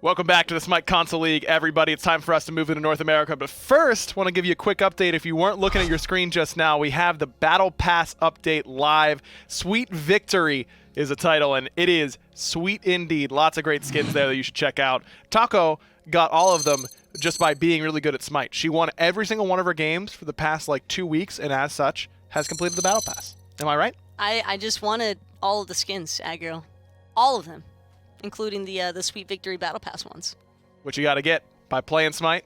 Welcome back to the SMITE Console League, everybody. It's time for us to move into North America. But first, want to give you a quick update. If you weren't looking at your screen just now, we have the Battle Pass update live. Sweet Victory is the title, and it is sweet indeed. Lots of great skins there that you should check out. Taco got all of them just by being really good at SMITE. She won every single one of her games for the past, 2 weeks, and as such, has completed the Battle Pass. Am I right? I just wanted all of the skins, aggro. All of them. Including the Sweet Victory Battle Pass ones. Which you got to get by playing SMITE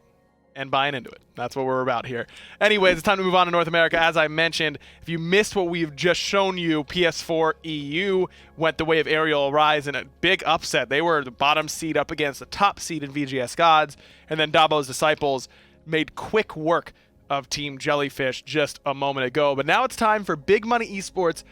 and buying into it. That's what we're about here. Anyways, it's time to move on to North America. As I mentioned, if you missed what we've just shown you, PS4 EU went the way of Aerial Rise in a big upset. They were the bottom seed up against the top seed in VGS Gods, and then Dabo's Disciples made quick work of Team Jellyfish just a moment ago. But now it's time for Big Money Esports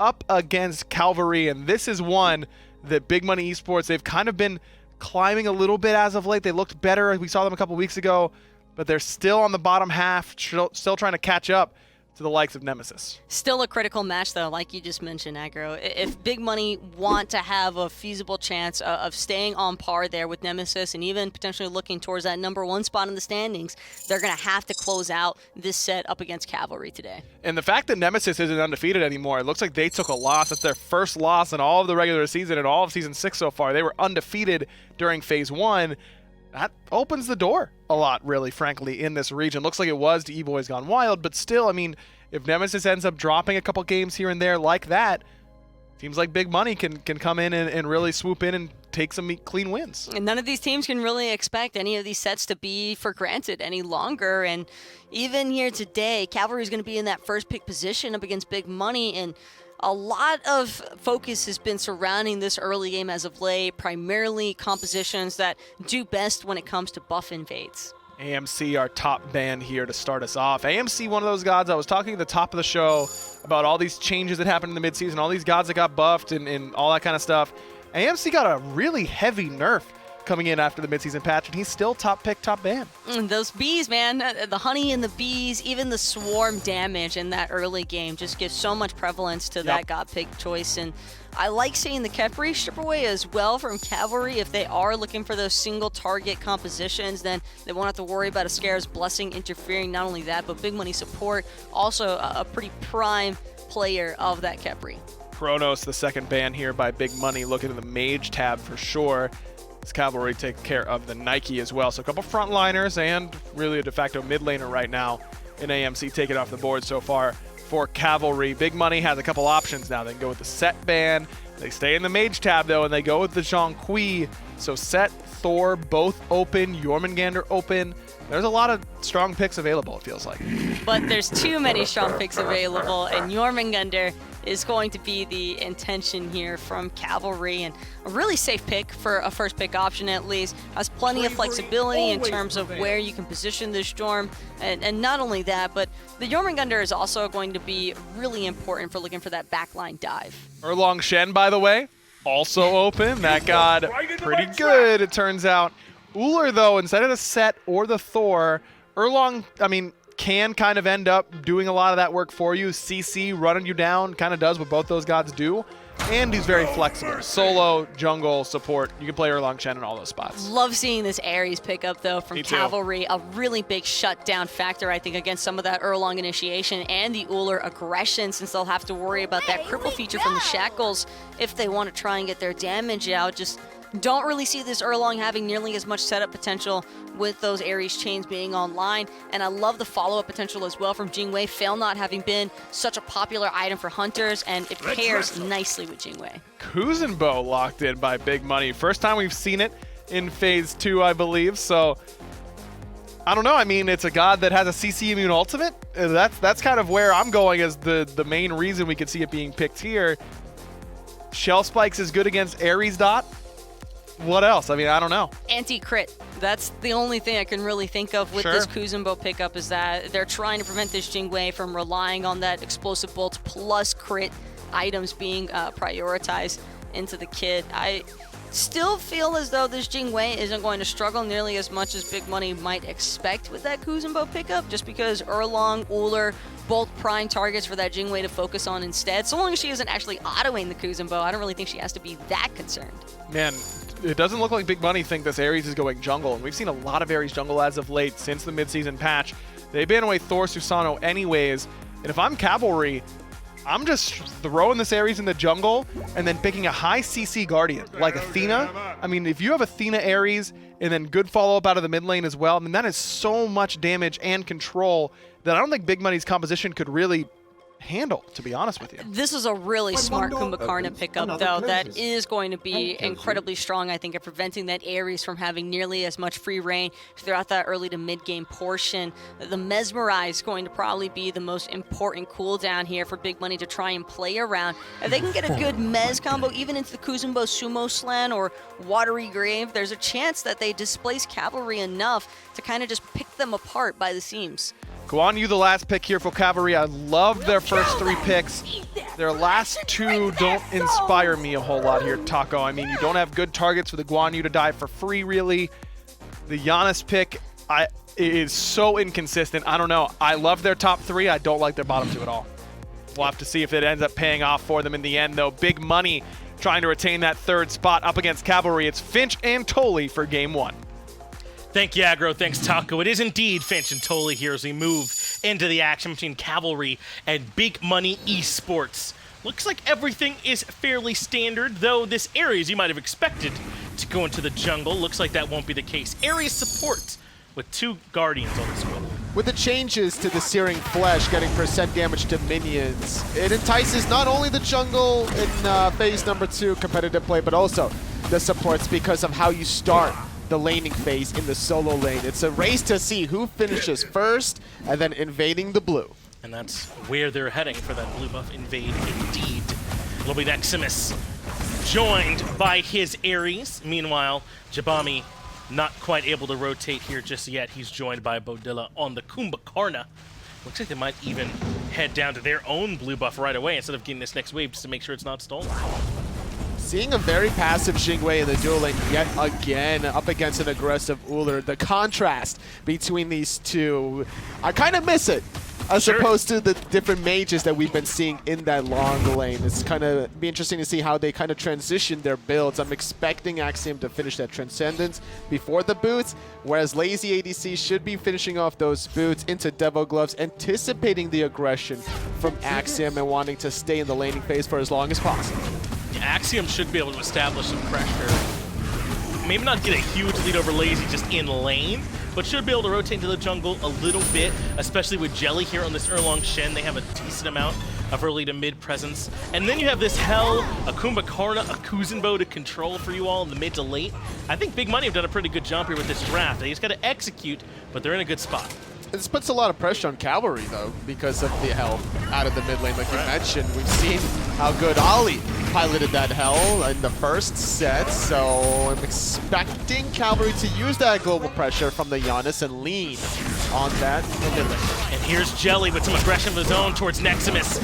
up against Calvary, and this is one that Big Money Esports, they've kind of been climbing a little bit as of late. They looked better. We saw them a couple weeks ago, but they're still on the bottom half, still trying to catch up to the likes of Nemesis. Still a critical match, though, like you just mentioned, aggro. If Big Money want to have a feasible chance of staying on par there with Nemesis and even potentially looking towards that #1 spot in the standings, they're going to have to close out this set up against Cavalry today. And the fact that Nemesis isn't undefeated anymore, it looks like they took a loss. That's their first loss in all of the regular season and all of Season 6 so far. They were undefeated during Phase 1. That opens the door a lot, really, frankly, in this region. Looks like it was to E-Boys Gone Wild, but still, I mean, if Nemesis ends up dropping a couple games here and there like that, seems like Big Money can come in and really swoop in and take some clean wins. And none of these teams can really expect any of these sets to be for granted any longer. And even here today, Cavalry is going to be in that first pick position up against Big Money, and a lot of focus has been surrounding this early game as of late, primarily compositions that do best when it comes to buff invades. AMC, our top band here to start us off. AMC, one of those gods, I was talking at the top of the show about all these changes that happened in the midseason, all these gods that got buffed and all that kind of stuff. AMC got a really heavy nerf coming in after the midseason patch, and he's still top pick, top band. Those bees, man, the honey and the bees, even the swarm damage in that early game just gives so much prevalence to that god pick choice. And I like seeing the Cavalry strip away as well from Cavalry. If they are looking for those single target compositions, then they won't have to worry about a Scare's Blessing interfering. Not only that, but Big Money support, also a pretty prime player of that Cavalry. Kronos, the second ban here by Big Money, looking at the Mage tab for sure. This Cavalry take care of the Nike as well. So a couple frontliners and really a de facto mid laner right now in AMC taking off the board so far for Cavalry. Big Money has a couple options now. They can go with the Set ban. They stay in the Mage tab though, and they go with the Zhonghui. So Set, Thor, both open. Jormungandr open. There's a lot of strong picks available, it feels like. But there's too many strong picks available, and Jormungandr is going to be the intention here from Cavalry, and a really safe pick for a first pick option at least. Has plenty of flexibility in terms of where you can position this Jorm, and not only that, but the Jormungandr is also going to be really important for looking for that backline dive. Erlang Shen, by the way, also open. That god pretty good, it turns out. Ullr, though, instead of the Set or the Thor, Erlang, I mean, can kind of end up doing a lot of that work for you. CC running you down kind of does what both those gods do. And he's very flexible. Solo, jungle, support. You can play Erlang Shen in all those spots. Love seeing this Ares pick up, though, from Cavalry. A really big shutdown factor, I think, against some of that Erlang initiation and the Ullr aggression, since they'll have to worry about that cripple feature from the Shackles if they want to try and get their damage out. Just don't really see this Erlang having nearly as much setup potential with those Ares chains being online. And I love the follow-up potential as well from Jing Fail not having been such a popular item for hunters, and it pairs nicely with Jing. Kuzenbo locked in by Big Money. First time we've seen it in Phase 2, I believe. So, I don't know. I mean, it's a god that has a CC immune ultimate. That's kind of where I'm going as the main reason we could see it being picked here. Shell Spikes is good against Ares Dot. What else? I mean, I don't know. Anti-crit. That's the only thing I can really think of with this Kuzenbo pickup, is that they're trying to prevent this Jingwei from relying on that explosive bolts plus crit items being prioritized into the kit. I still feel as though this Jingwei isn't going to struggle nearly as much as Big Money might expect with that Kuzenbo pickup, just because Erlang, Ullr, both prime targets for that Jingwei to focus on instead. So long as she isn't actually autoing the Kuzenbo, I don't really think she has to be that concerned. Man, it doesn't look like Big Money think this Ares is going jungle, and we've seen a lot of Ares jungle as of late since the midseason patch. They ban away Thor Susano anyways, and if I'm Cavalry, I'm just throwing this Ares in the jungle and then picking a high CC Guardian like Athena. I mean, if you have Athena Ares and then good follow-up out of the mid lane as well, I mean, that is so much damage and control that I don't think Big Money's composition could really handle, to be honest with you. This is a really smart Kumbhakarna pickup, though, that is going to be incredibly strong, I think, at preventing that Ares from having nearly as much free reign throughout that early to mid-game portion. The Mesmerize is going to probably be the most important cooldown here for Big Money to try and play around. If they can get a good Mez combo, even into the Kuzenbo Sumo Slan or Watery Grave, there's a chance that they displace Cavalry enough to kind of just pick them apart by the seams. Guan, you the last pick here for Cavalry. I love their first 3 picks. Their last 2 don't inspire me a whole lot here, Taco. I mean, you don't have good targets for the Guan Yu to die for free, really. The Janus pick is so inconsistent. I don't know. I love their top 3. I don't like their bottom 2 at all. We'll have to see if it ends up paying off for them in the end, though. Big Money trying to retain that 3rd spot up against Cavalry. It's Finch and Tolly for game 1. Thank you, Aggro. Thanks, Taco. It is indeed Finch and Tolly here as we move into the action between Cavalry and Big Money Esports. Looks like everything is fairly standard, though this Ares you might have expected to go into the jungle. Looks like that won't be the case. Ares support with 2 Guardians on the squad. With the changes to the Searing Flesh getting % damage to minions, it entices not only the jungle in phase number 2 competitive play, but also the supports because of how you start the laning phase in the solo lane. It's a race to see who finishes first and then invading the blue. And that's where they're heading for that blue buff invade indeed. It'll be Neximus joined by his Ares. Meanwhile, Jabami not quite able to rotate here just yet. He's joined by Beaudilla on the Kumbhakarna. Looks like they might even head down to their own blue buff right away instead of getting this next wave just to make sure it's not stolen. Seeing a very passive Xingwei in the duel lane yet again up against an aggressive Ullr. The contrast between these two, I kind of miss it. As opposed to the different mages that we've been seeing in that long lane. It's kind of be interesting to see how they kind of transition their builds. I'm expecting Axiom to finish that Transcendence before the boots, whereas LazyADC should be finishing off those boots into Devil Gloves, anticipating the aggression from Axiom and wanting to stay in the laning phase for as long as possible. Axiom should be able to establish some pressure. Maybe not get a huge lead over Lazy just in lane, but should be able to rotate into the jungle a little bit, especially with Jelly here on this Erlang Shen. They have a decent amount of early to mid presence. And then you have this Hell, a Kumbhakarna, a Kuzenbo to control for you all in the mid to late. I think Big Money have done a pretty good job here with this draft. They just got to execute, but they're in a good spot. This puts a lot of pressure on Cavalry, though, because of the Hell out of the mid lane. Like you mentioned, we've seen how good Ollie piloted that Hell in the first set, so I'm expecting Cavalry to use that global pressure from the Janus and lean on that mid lane. And here's Jelly with some aggression of his own towards Neximus.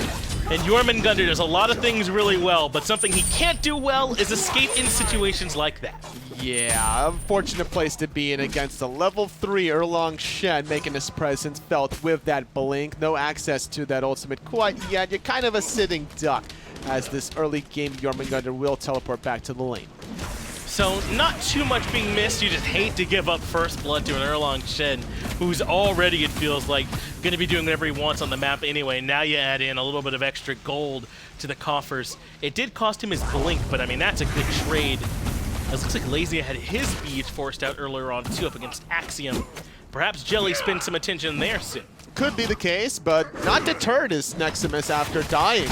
And Jormungandr does a lot of things really well, but something he can't do well is escape in situations like that. Yeah, unfortunate place to be in against a level 3 Erlang Shen, making his presence felt with that blink. No access to that ultimate quite yet. You're kind of a sitting duck as this early game Jormungandr will teleport back to the lane. So not too much being missed. You just hate to give up first blood to an Erlang Shen, who's already, it feels like, going to be doing whatever he wants on the map anyway. Now you add in a little bit of extra gold to the coffers. It did cost him his blink, but I mean, that's a good trade. It looks like Lazy had his beads forced out earlier on too up against Axiom. Perhaps Jelly spends some attention there soon. Could be the case, but not deterred is Neximus after dying.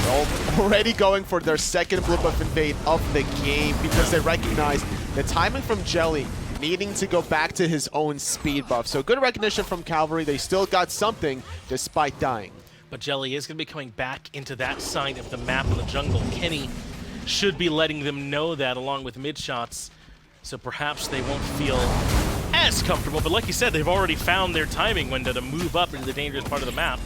Already going for their second blue buff invade of the game because they recognize the timing from Jelly needing to go back to his own speed buff. So good recognition from Calvary. They still got something despite dying. But Jelly is going to be coming back into that side of the map in the jungle. Kenny should be letting them know that along with MidShoTzZ. So perhaps they won't feel as comfortable, but like you said, they've already found their timing window to move up into the dangerous part of the map.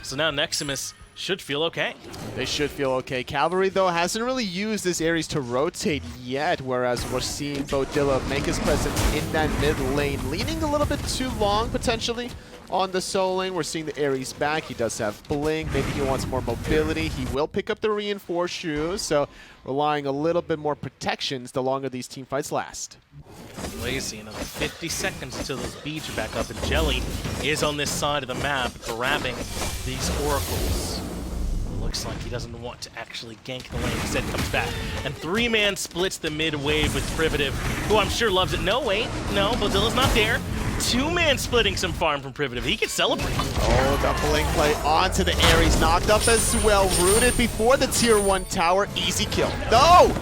So now Neximus should feel okay. They should feel okay. Cavalry, though, hasn't really used this Ares to rotate yet, whereas we're seeing Beaudilla make his presence in that mid lane, leaning a little bit too long, potentially, on the Soul Lane. We're seeing the Ares back. He does have Blink. Maybe he wants more mobility. He will pick up the reinforced shoes, so relying a little bit more protections the longer these team fights last. Lazy, another 50 seconds until those beads are back up, and Jelly is on this side of the map grabbing these oracles. Looks like he doesn't want to actually gank the lane. Instead comes back and 3-man splits the mid wave with Privative, who I'm sure loves it. No, wait, no, Beaudilla's not there. 2-man splitting some farm from Privative. He can celebrate. Oh, the blink play onto the Ares, knocked up as well. Rooted before the tier 1 tower. Easy kill. No!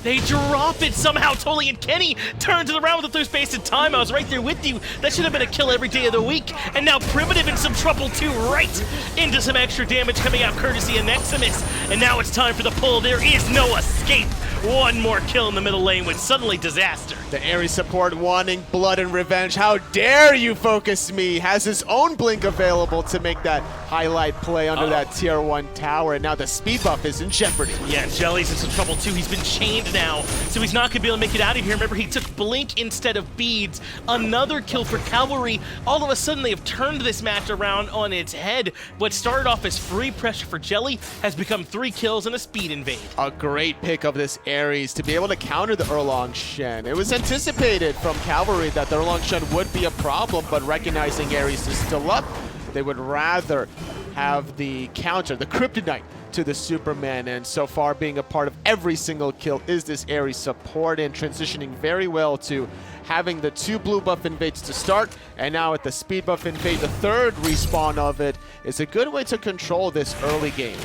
They drop it somehow, totally, and Kenny turns it around with a through space and time. I was right there with you. That should have been a kill every day of the week. And now Privative in some trouble too, right into some extra damage coming out courtesy of Neximus. And now it's time for the pull. There is no escape. One more kill in the middle lane with suddenly disaster. The Ares support wanting blood and revenge. How dare you focus me? Has his own blink available to make that highlight play under that tier 1 tower. And now the speed buff is in jeopardy. Yeah, Jelly's in some trouble too. He's been chained now, so he's not going to be able to make it out of here. Remember, he took Blink instead of Beads. Another kill for Cavalry. All of a sudden, they have turned this match around on its head. What started off as free pressure for Jelly has become 3 kills and a speed invade. A great pick of this Ares to be able to counter the Erlang Shen. It was anticipated from Cavalry that the Erlang Shen would be a problem, but recognizing Ares is still up, they would rather have the counter, the kryptonite to the Superman, and so far being a part of every single kill is this Ares support, and transitioning very well to having the 2 blue buff invades to start, and now with the speed buff invade, the 3rd respawn of it is a good way to control this early game.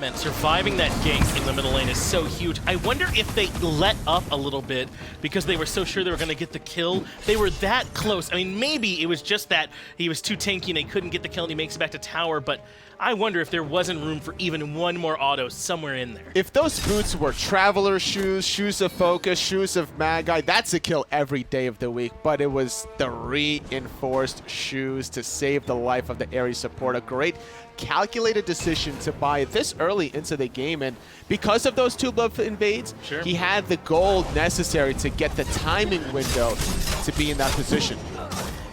Man, surviving that gank in the middle lane is so huge. I wonder if they let up a little bit because they were so sure they were going to get the kill. They were that close. I mean, maybe it was just that he was too tanky and they couldn't get the kill and he makes it back to tower, but I wonder if there wasn't room for even one more auto somewhere in there. If those boots were Traveler shoes, shoes of focus, shoes of Magi, that's a kill every day of the week, but it was the reinforced shoes to save the life of the Ares support. A great calculated decision to buy this early into the game, and because of those 2 buff invades, he had the gold necessary to get the timing window to be in that position.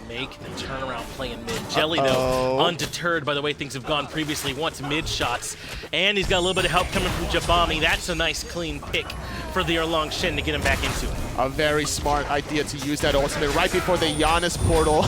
Make the turnaround play in mid. Jelly, though, undeterred by the way things have gone previously, wants mid shots, and he's got a little bit of help coming from Jabami. That's a nice clean pick for the Erlang Shen to get him back into it. A very smart idea to use that ultimate right before the Janus portal.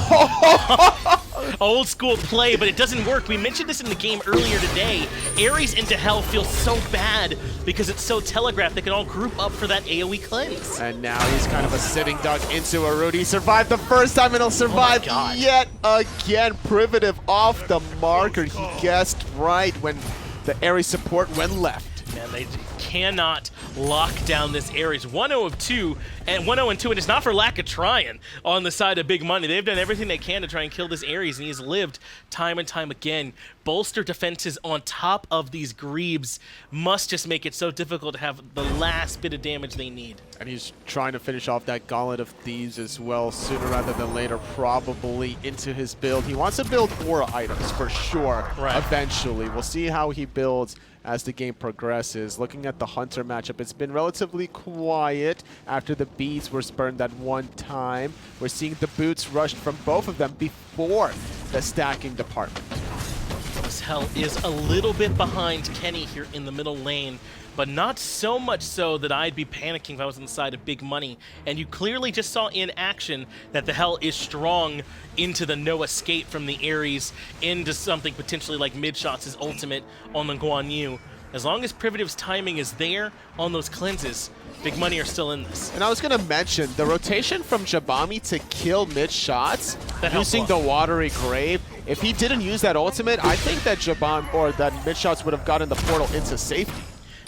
Old school play, but it doesn't work. We mentioned this in the game earlier today. Ares into Hell feels so bad because it's so telegraphed. They can all group up for that AoE cleanse. And now he's kind of a sitting duck into a root. He survived the first time and he'll survive yet again. Privative off the marker. He guessed right when the Ares support went left. Man, they cannot lock down this Ares. 1-0 of 2, and 1-0 and 2, and it's not for lack of trying on the side of big money. They've done everything they can to try and kill this Ares, and he's lived time and time again. Bolster defenses on top of these Greaves must just make it so difficult to have the last bit of damage they need. And he's trying to finish off that Gauntlet of Thieves as well, sooner rather than later, probably into his build. He wants to build aura items for sure, eventually. We'll see how he builds as the game progresses. Looking at the Hunter matchup, it's been relatively quiet after the beads were spurned that one time. We're seeing the boots rushed from both of them before the stacking department. This Hell is a little bit behind Kenny here in the middle lane, but not so much so that I'd be panicking if I was on the side of big money. And you clearly just saw in action that the Hell is strong into the no escape from the Ares into something potentially like MidShoTzZ ultimate on the Guan. As long as Privative's timing is there on those cleanses, big money are still in this. And I was going to mention the rotation from Jabami to kill MidShoTzZ using the Watery Grave. If he didn't use that ultimate, I think that MidShoTzZ would have gotten the portal into safety.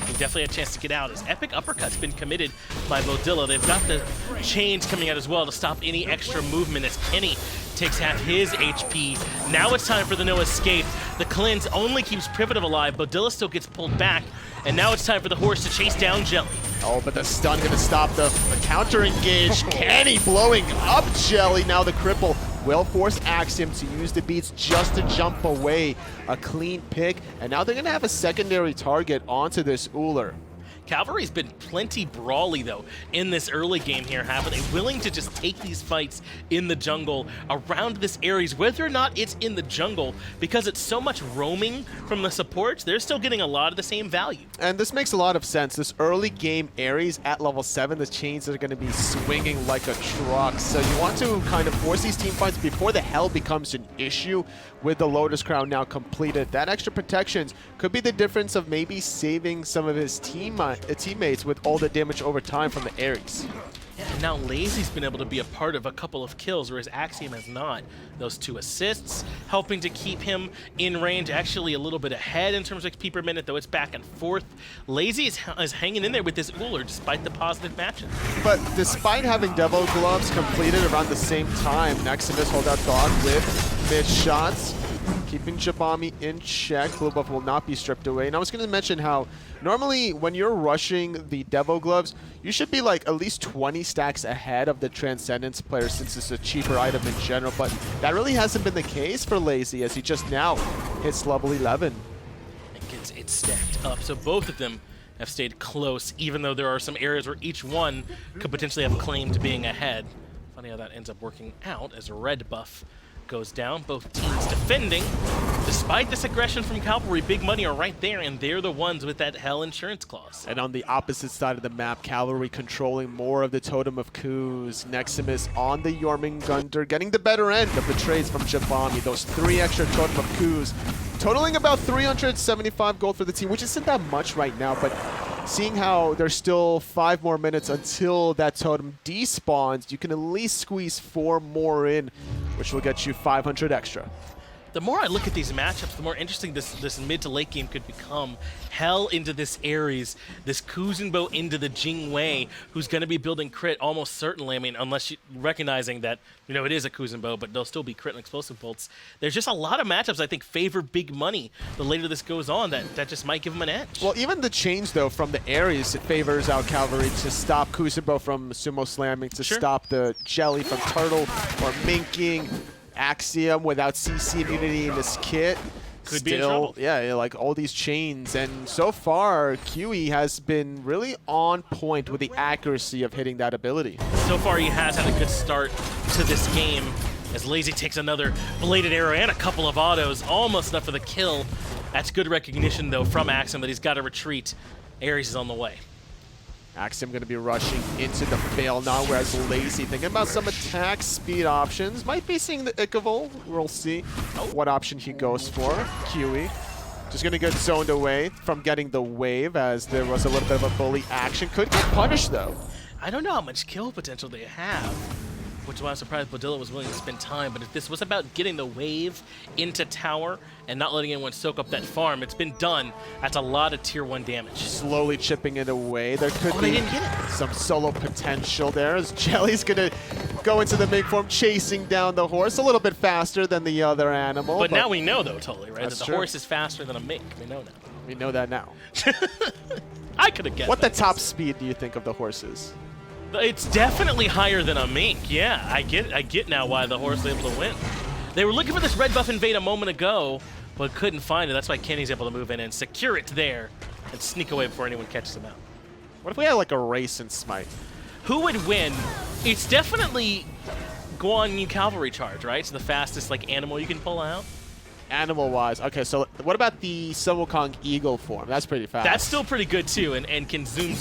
He definitely had a chance to get out. His epic uppercut's been committed by Beaudilla. They've got the chains coming out as well to stop any extra movement as Kenny takes half his HP. Now it's time for the no escape. The cleanse only keeps Privative alive. Beaudilla still gets pulled back. And now it's time for the horse to chase down Jelly. Oh, but the stun gonna stop the counter engage. Kenny blowing up Jelly. Now the cripple will force Axiom to use the beats just to jump away. A clean pick, and now they're gonna have a secondary target onto this Ullr. Cavalry's been plenty brawly, though, in this early game here, haven't they? Willing to just take these fights in the jungle around this Ares, whether or not it's in the jungle, because it's so much roaming from the supports, they're still getting a lot of the same value. And this makes a lot of sense. This early game Ares at level 7, the chains are going to be swinging like a truck. So you want to kind of force these team fights before the hell becomes an issue with the Lotus Crown now completed. That extra protections could be the difference of maybe saving some of his teammates with all the damage over time from the Ares. And now Lazy's been able to be a part of a couple of kills, whereas Axiom has not. Those 2 assists helping to keep him in range, actually a little bit ahead in terms of XP per minute, though it's back and forth. Lazy is hanging in there with this Ullr despite the positive matches. But despite having Devil Gloves completed around the same time, Neximus hold out dog with MidShoTzZ, keeping Jabami in check. Blue buff will not be stripped away. And I was going to mention how normally when you're rushing the Devil Gloves, you should be like at least 20 stacks ahead of the Transcendence player since it's a cheaper item in general. But that really hasn't been the case for Lazy as he just now hits level 11. And gets it stacked up. So both of them have stayed close, even though there are some areas where each one could potentially have claim to being ahead. Funny how that ends up working out as a red buff goes down. Both teams defending. Despite this aggression from Calvary, big money are right there, and they're the ones with that hell insurance clause. And on the opposite side of the map, Cavalry controlling more of the Totem of Kuz. Neximus on the Jormungandr, getting the better end of the trades from Jabami. Those 3 extra Totem of Kuz, totaling about 375 gold for the team, which isn't that much right now, but seeing how there's still 5 more minutes until that totem despawns, you can at least squeeze 4 more in, which will get you 500 extra. The more I look at these matchups, the more interesting this mid to late game could become. Hell into this Ares, this Kuzenbo into the Jing, who's going to be building crit almost certainly. I mean, unless you recognizing that, you know, it is a Kuzenbo, but they'll still be crit and explosive bolts. There's just a lot of matchups I think favor big money the later this goes on that just might give them an edge. Well, even the change though from the Ares, it favors out Cavalry to stop Kuzenbo from sumo slamming, to stop the Jelly from turtle or minking. Axiom without CC immunity in this kit. Could be in trouble. Yeah, like all these chains. And so far, QE has been really on point with the accuracy of hitting that ability. So far, he has had a good start to this game as Lazy takes another bladed arrow and a couple of autos. Almost enough for the kill. That's good recognition, though, from Axiom that he's got to retreat. Ares is on the way. Axiom going to be rushing into the fail now, whereas Lazy thinking about some attack speed options. Might be seeing the Ichabod. We'll see what option he goes for. QE just going to get zoned away from getting the wave as there was a little bit of a bully action. Could get punished though. I don't know how much kill potential they have, which is why I'm surprised Beaudilla was willing to spend time. But if this was about getting the wave into tower and not letting anyone soak up that farm, it's been done. That's a lot of tier 1 damage. Slowly chipping it away. There could they be didn't get it. some solo potential there as Jelly's going to go into the mid form, chasing down the horse a little bit faster than the other animal. But now we know, though, totally, right? That That's the true. horse is faster than a mink. We know now. We know that now. I could have guessed What the that. top speed do you think of the horses? It's definitely higher than a mink. Yeah, I get now why the horse was able to win. They were looking for this red buff invade a moment ago, but couldn't find it. That's why Kenny's able to move in and secure it there and sneak away before anyone catches him out. What if we had like a race in Smite? Who would win? It's definitely Guan Cavalry charge, right? It's the fastest like animal you can pull out. Animal-wise. Okay, so what about the Sun Wukong Eagle form? That's pretty fast. That's still pretty good too, and can zoom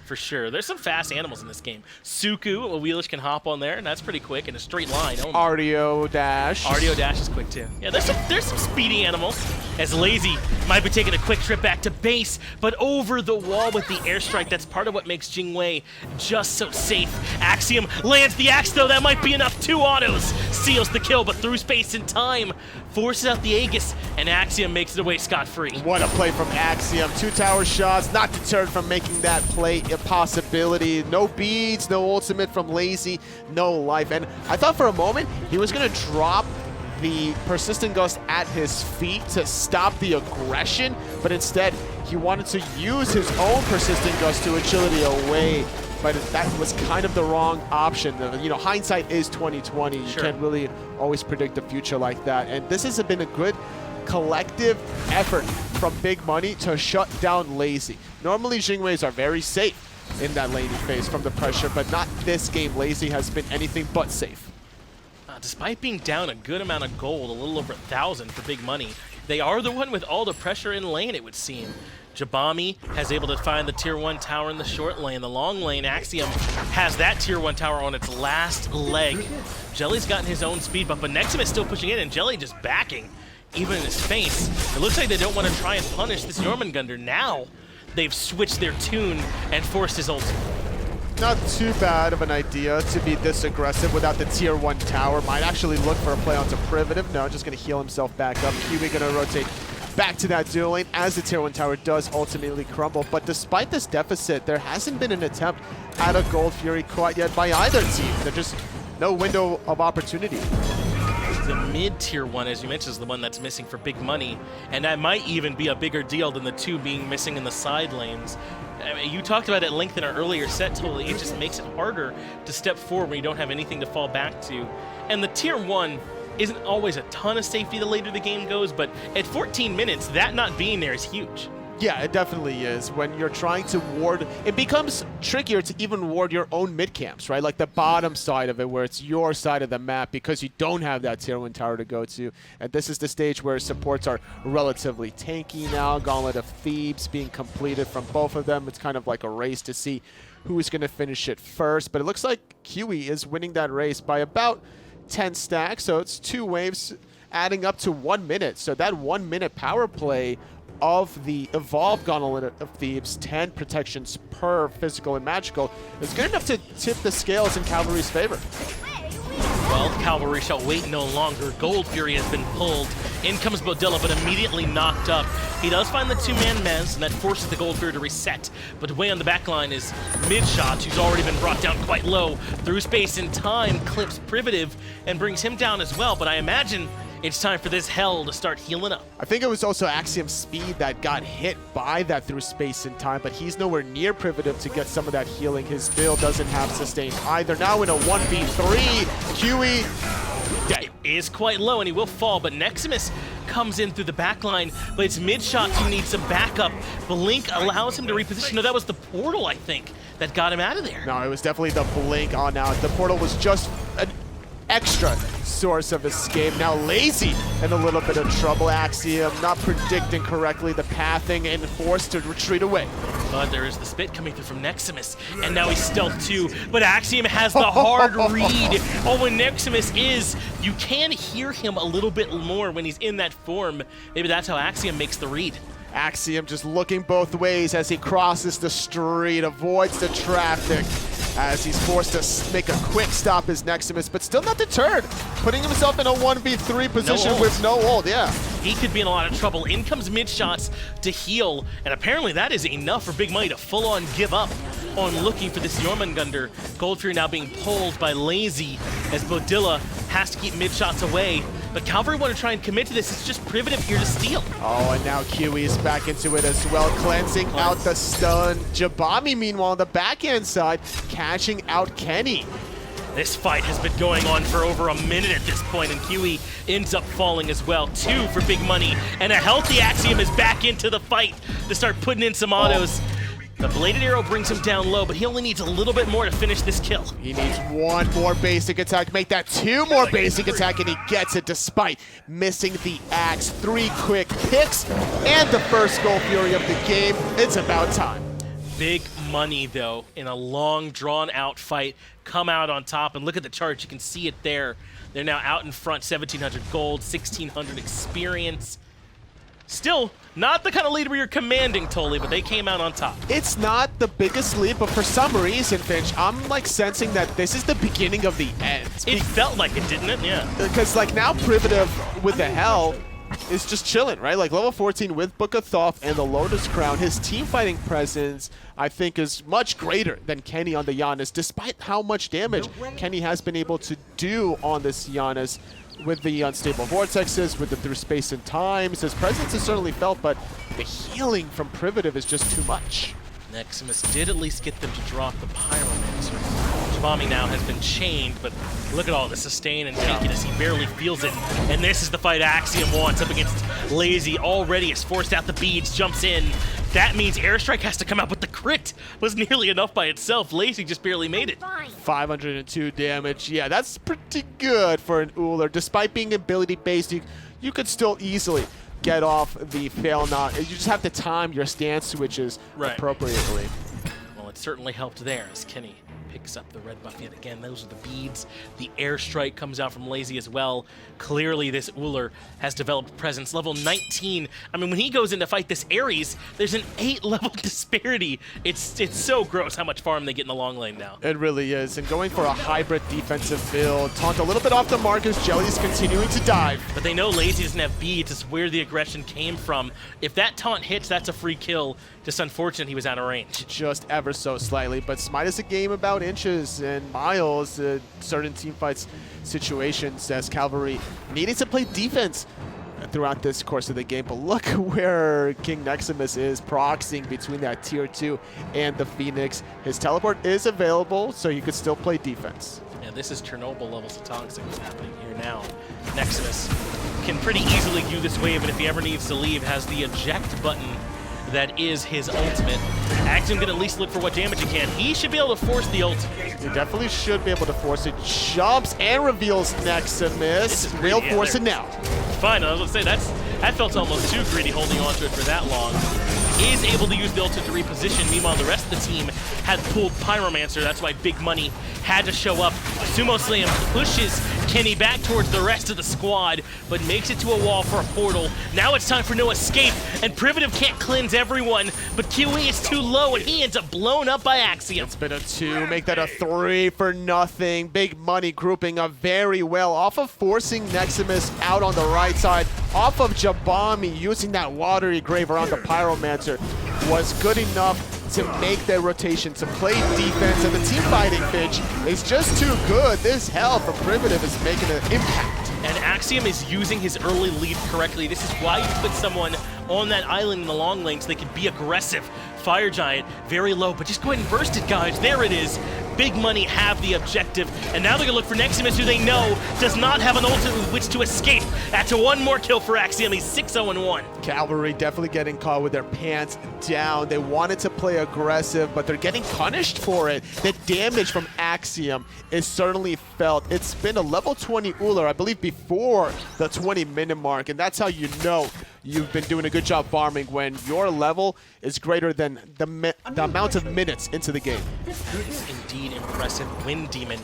for sure. There's some fast animals in this game. Suku, a Wheelish can hop on there, and that's pretty quick in a straight line. Artio Dash. Artio Dash is quick too. Yeah, there's some speedy animals. As Lazy might be taking a quick trip back to base, but over the wall with the airstrike. That's part of what makes Jingwei just so safe. Axiom lands the axe though. That might be enough. 2 autos seals the kill, but through space and time forces out the Aegis, and Axiom makes it away scot-free. What a play from Axiom. 2 tower shots, not deterred from making that play a possibility. No beads, no ultimate from Lazy, no life. And I thought for a moment he was going to drop the Persistent Ghost at his feet to stop the aggression, but instead he wanted to use his own Persistent Ghost to agility away. But that was kind of the wrong option. You know, hindsight is 20/20. You Sure. can't really always predict the future like that. And this has been a good collective effort from Big Money to shut down Lazy. Normally, Jingweis are very safe in that laning phase from the pressure, but not this game. Lazy has been anything but safe. Despite being down a good amount of gold, a little over 1,000 for Big Money, they are the one with all the pressure in lane, it would seem. Jabami has able to find the tier 1 tower in the short lane. The long lane, Axiom has that tier 1 tower on its last leg. Jelly's gotten his own speed bump, but Nexum is still pushing in, and Jelly just backing, even in his face. It looks like they don't want to try and punish this Jormungandr. Now they've switched their tune and forced his ult. Not too bad of an idea to be this aggressive without the tier 1 tower. Might actually look for a play onto Privative. No, just going to heal himself back up. Kiwi going to rotate back to that dual lane as the tier 1 tower does ultimately crumble. But despite this deficit, there hasn't been an attempt at a Gold Fury quite yet by either team. There's just no window of opportunity. The mid-tier 1, as you mentioned, is the one that's missing for Big Money, and that might even be a bigger deal than the 2 being missing in the side lanes. I mean, you talked about it at length in our earlier set, totally. It just makes it harder to step forward when you don't have anything to fall back to. And the tier 1 isn't always a ton of safety the later the game goes, but at 14 minutes, that not being there is huge. Yeah, it definitely is. When you're trying to ward, it becomes trickier to even ward your own mid camps, right? Like the bottom side of it, where it's your side of the map because you don't have that tier 1 tower to go to. And this is the stage where supports are relatively tanky now. Gauntlet of Thebes being completed from both of them. It's kind of like a race to see who is going to finish it first. But it looks like Kiwi is winning that race by about 10 stacks. So it's 2 waves adding up to 1 minute. So that 1 minute power play of the evolved Gauntlet of Thebes, 10 protections per physical and magical, is good enough to tip the scales in Cavalry's favor. Well, Calvary shall wait no longer. Gold Fury has been pulled. In comes Beaudilla, but immediately knocked up. He does find the 2-man Mez, and that forces the Gold Fury to reset. But way on the back line is MidShoTzZ, who's already been brought down quite low. Through space and time, clips Privative and brings him down as well. But I imagine it's time for this hell to start healing up. I think it was also AxiomSpeed that got hit by that through space and time, but he's nowhere near Privative to get some of that healing. His build doesn't have sustain either. Now in a 1v3, Kiwi is quite low, and he will fall, but Neximus comes in through the back line, but it's MidShoTzZ who needs some backup. Blink allows him to reposition. No, that was the portal, I think, that got him out of there. No, it was definitely the blink on out. The portal was just an extra source of escape. Now Lazy in a little bit of trouble. Axiom not predicting correctly the pathing and forced to retreat away. But there is the spit coming through from Neximus, and now he's stealth too, but Axiom has the hard read. Oh, when Neximus is, you can hear him a little bit more when he's in that form. Maybe that's how Axiom makes the read. Axiom just looking both ways as he crosses the street, avoids the traffic, as he's forced to make a quick stop as Neximus, but still not deterred, putting himself in a 1v3 position with no ult, yeah. He could be in a lot of trouble. In comes MidShoTzZ to heal, and apparently that is enough for Big Money to full-on give up on looking for this Jormungandr. Gold Fury now being pulled by Lazy as Beaudilla has to keep MidShoTzZ away. But Calvary want to try and commit to this. It's just Privative here to steal. Oh, and now Kiwi is back into it as well, cleansing out the stun. Jabami, meanwhile, on the backhand side, catching out Kenny. This fight has been going on for over a minute at this point, and Kiwi ends up falling as well. 2 for Big Money, and a healthy Axiom is back into the fight to start putting in some autos. The bladed arrow brings him down low, but he only needs a little bit more to finish this kill. He needs 1 more basic attack, make that 2 more basic attack, and he gets it despite missing the axe. 3 quick picks, and the first Gold Fury of the game. It's about time. Big Money, though, in a long, drawn-out fight, come out on top, and look at the chart. You can see it there. They're now out in front, 1,700 gold, 1,600 experience. Still, not the kind of lead where you're commanding, Tolly, but they came out on top. It's not the biggest lead, but for some reason, Finch, I'm like sensing that this is the beginning of the end. It felt like it, didn't it? Yeah. Because like now Privative with the Hell is just chilling, right? Like level 14 with Book of Thoth and the Lotus Crown. His team fighting presence, I think, is much greater than Kenny on the Janus, despite how much damage Kenny has been able to do on this Janus. With the unstable vortexes, with the through space and times, his presence is certainly felt, but the healing from Privative is just too much. Neximus did at least get them to drop the Pyromancer. Jabami now has been chained, but look at all the sustain and tankiness. He barely feels it. And this is the fight Axiom wants up against Lazy. Already has forced out the beads, jumps in. That means Airstrike has to come out with the crit. Was nearly enough by itself. Lazy just barely made it. 502 damage. Yeah, that's pretty good for an Ullr. Despite being ability-based, you could still easily get off the fail not. You just have to time your stance switches appropriately. Well, it certainly helped there as Kenny picks up the red buff yet again. Those are the beads. The airstrike comes out from Lazy as well. Clearly, this Ullr has developed presence. Level 19. I mean, when he goes in to fight this Ares, there's an 8-level disparity. It's so gross how much farm they get in the long lane now. It really is. And going for a hybrid defensive build. Taunt a little bit off the mark as Jelly's continuing to dive. But they know Lazy doesn't have beads. It's where the aggression came from. If that taunt hits, that's a free kill. Just unfortunate he was out of range. Just ever so slightly. But SMITE is a game about inches and miles, certain teamfights situations, as Calvary needed to play defense throughout this course of the game. But look where King Neximus is proxying between that tier 2 and the Phoenix. His teleport is available, so you could still play defense. Yeah, this is Chernobyl levels of toxic what's happening here now. Neximus can pretty easily do this wave, and if he ever needs to leave, has the eject button that is his ultimate. Axiom can at least look for what damage he can. He should be able to force the ult. He definitely should be able to force it. Jumps and reveals Neximus. We'll force it now. Fine, I was gonna say that felt almost too greedy holding on to it for that long. Is able to use the ultimate to reposition. Meanwhile, the rest of the team had pulled Pyromancer. That's why Big Money had to show up. Sumo Slam pushes Kenny back towards the rest of the squad, but makes it to a wall for a portal. Now it's time for no escape, and Privative can't cleanse everyone, but QE is too low, and he ends up blown up by Axiom. It's been a 2, make that a 3 for nothing. Big Money grouping up very well off of forcing Neximus out on the right side, off of Jabami using that watery grave around the Pyromancer was good enough to make their rotation, to play defense, and the team fighting pitch is just too good. This hell from Privative is making an impact. And Axiom is using his early lead correctly. This is why you put someone on that island in the long lane so they can be aggressive. Fire Giant, very low, but just go ahead and burst it, guys. There it is. Big Money have the objective, and now they're gonna look for Neximus, who they know does not have an ultimate with which to escape. That's a 1 more kill for Axiom. He's 6-0-1. Cavalry definitely getting caught with their pants down. They wanted to play aggressive, but they're getting punished for it. The damage from Axiom is certainly felt. It's been a level 20 Ullr, I believe, before the 20-minute mark, and that's how you know you've been doing a good job farming, when your level is greater than the amount of minutes into the game. That is indeed impressive. Wind Demon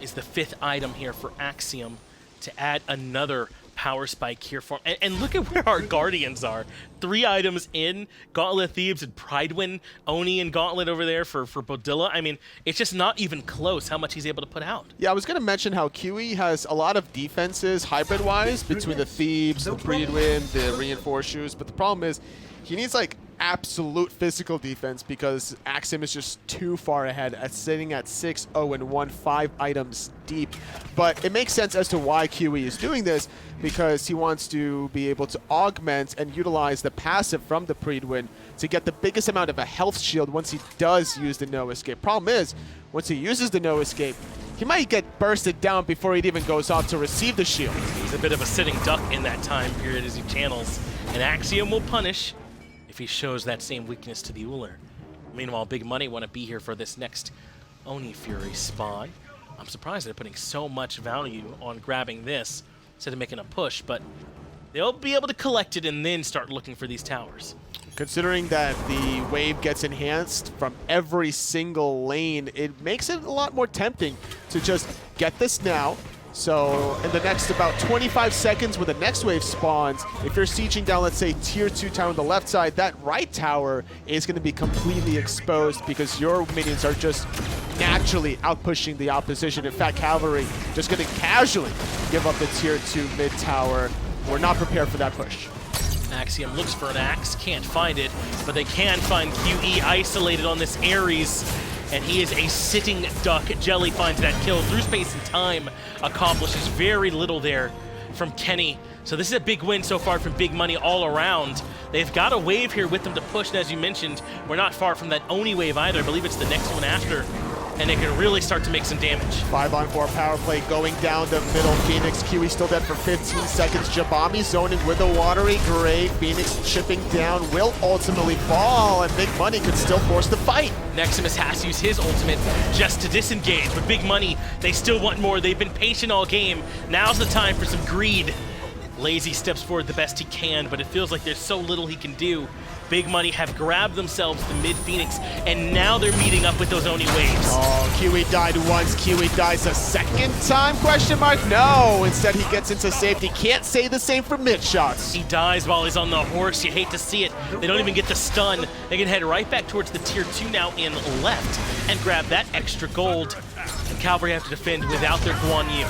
is the 5th item here for Axiom to add another power spike here for him. And look at where our Guardians are. 3 items in, Gauntlet Thebes and Pridewind, Oni and Gauntlet over there for Beaudilla. I mean, it's just not even close how much he's able to put out. Yeah, I was going to mention how QE has a lot of defenses hybrid-wise between the Thebes, the Pridewind, the Reinforced Shoes, but the problem is he needs like absolute physical defense because Axiom is just too far ahead at sitting at 6-0-1, 5 items deep. But it makes sense as to why QE is doing this, because he wants to be able to augment and utilize the passive from the Pridewind to get the biggest amount of a health shield once he does use the no escape. Problem is, once he uses the no escape, he might get bursted down before he even goes off to receive the shield. He's a bit of a sitting duck in that time period as he channels, and Axiom will punish if he shows that same weakness to the Ullr. Meanwhile, Big Money want to be here for this next Oni Fury spawn. I'm surprised they're putting so much value on grabbing this instead of making a push, but they'll be able to collect it and then start looking for these towers. Considering that the wave gets enhanced from every single lane, it makes it a lot more tempting to just get this now. So in the next about 25 seconds when the next wave spawns, if you're sieging down, let's say, tier 2 tower on the left side, that right tower is going to be completely exposed because your minions are just naturally outpushing the opposition. In fact, Cavalry just going to casually give up the tier 2 mid tower. We're not prepared for that push. Axiom looks for an axe, can't find it, but they can find QE isolated on this Ares, and he is a sitting duck. Jelly finds that kill through space and time, accomplishes very little there from Kenny. So this is a big win so far from Big Money all around. They've got a wave here with them to push, and as you mentioned, we're not far from that Oni wave either. I believe it's the next one after. and they can really start to make some damage. 5-on-4 power play going down the middle. Phoenix, Kiwi still dead for 15 seconds. Jabami zoning with a watery grave. Phoenix chipping down, will ultimately fall, and Big Money could still force the fight. Neximus has to use his ultimate just to disengage, but Big Money, they still want more. They've been patient all game. Now's the time for some greed. Lazy steps forward the best he can, but it feels like there's so little he can do. Big Money have grabbed themselves the mid Phoenix, and now they're meeting up with those Oni waves. Oh, Kiwi died once, Kiwi dies a second time? Question mark? No, instead he gets into safety. Can't say the same for MidShoTzZ. He dies while he's on the horse. You hate to see it. They don't even get the stun. They can head right back towards the tier 2 now in left and grab that extra gold. And Calvary have to defend without their Guan Yu.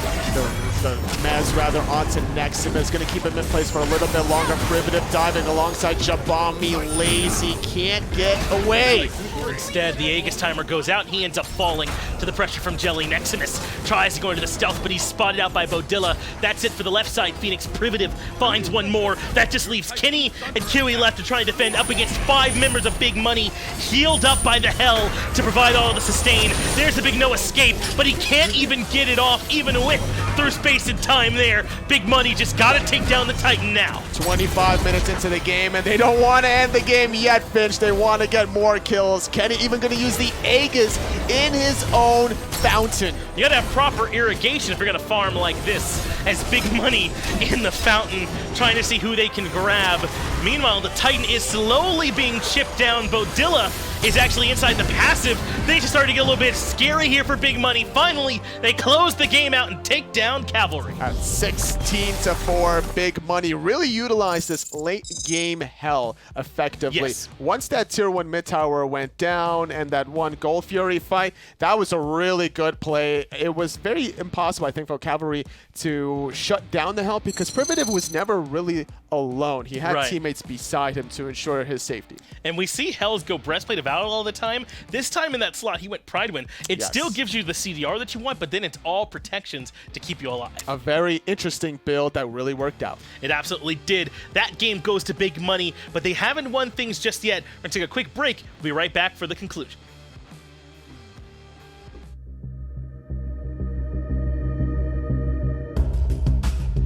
The Mez rather onto Neximus, gonna keep him in place for a little bit longer. Privative diving alongside Jabami. Lazy can't get away. Instead, the Aegis timer goes out. He ends up falling to the pressure from Jelly. Neximus tries to go into the stealth, but he's spotted out by Beaudilla. That's it for the left side. Phoenix Privative finds one more. That just leaves Kenny and Kiwi left to try and defend up against 5 members of Big Money, healed up by the Hell to provide all the sustain. There's a big no escape, but he can't even get it off, even with through space and time there. Big Money just gotta take down the Titan now. 25 minutes into the game, and they don't want to end the game yet, Finch. They want to get more kills. Kenny even going to use the Aegis in his own fountain. You gotta have proper irrigation if you're gonna farm like this, as Big Money in the fountain trying to see who they can grab. Meanwhile, the Titan is slowly being chipped down. Beaudilla is actually inside the passive. They just started to get a little bit scary here for Big Money. Finally, they close the game out and take down Cavalry. At 16-4, Big Money really utilized this late game hell effectively. Yes. Once that tier 1 mid tower went down and that one Gold Fury fight, that was a really good play. It was very impossible, I think, for Cavalry to shut down the hell because Privative was never really alone. He had teammates beside him to ensure his safety. And we see Hells go Breastplate of Valor all the time. This time in that slot, he went Pride Wind. It still gives you the CDR that you want, but then it's all protections to keep you alive. A very interesting build that really worked out. It absolutely did. That game goes to Big Money, but they haven't won things just yet. We're going to take a quick break. We'll be right back for the conclusion.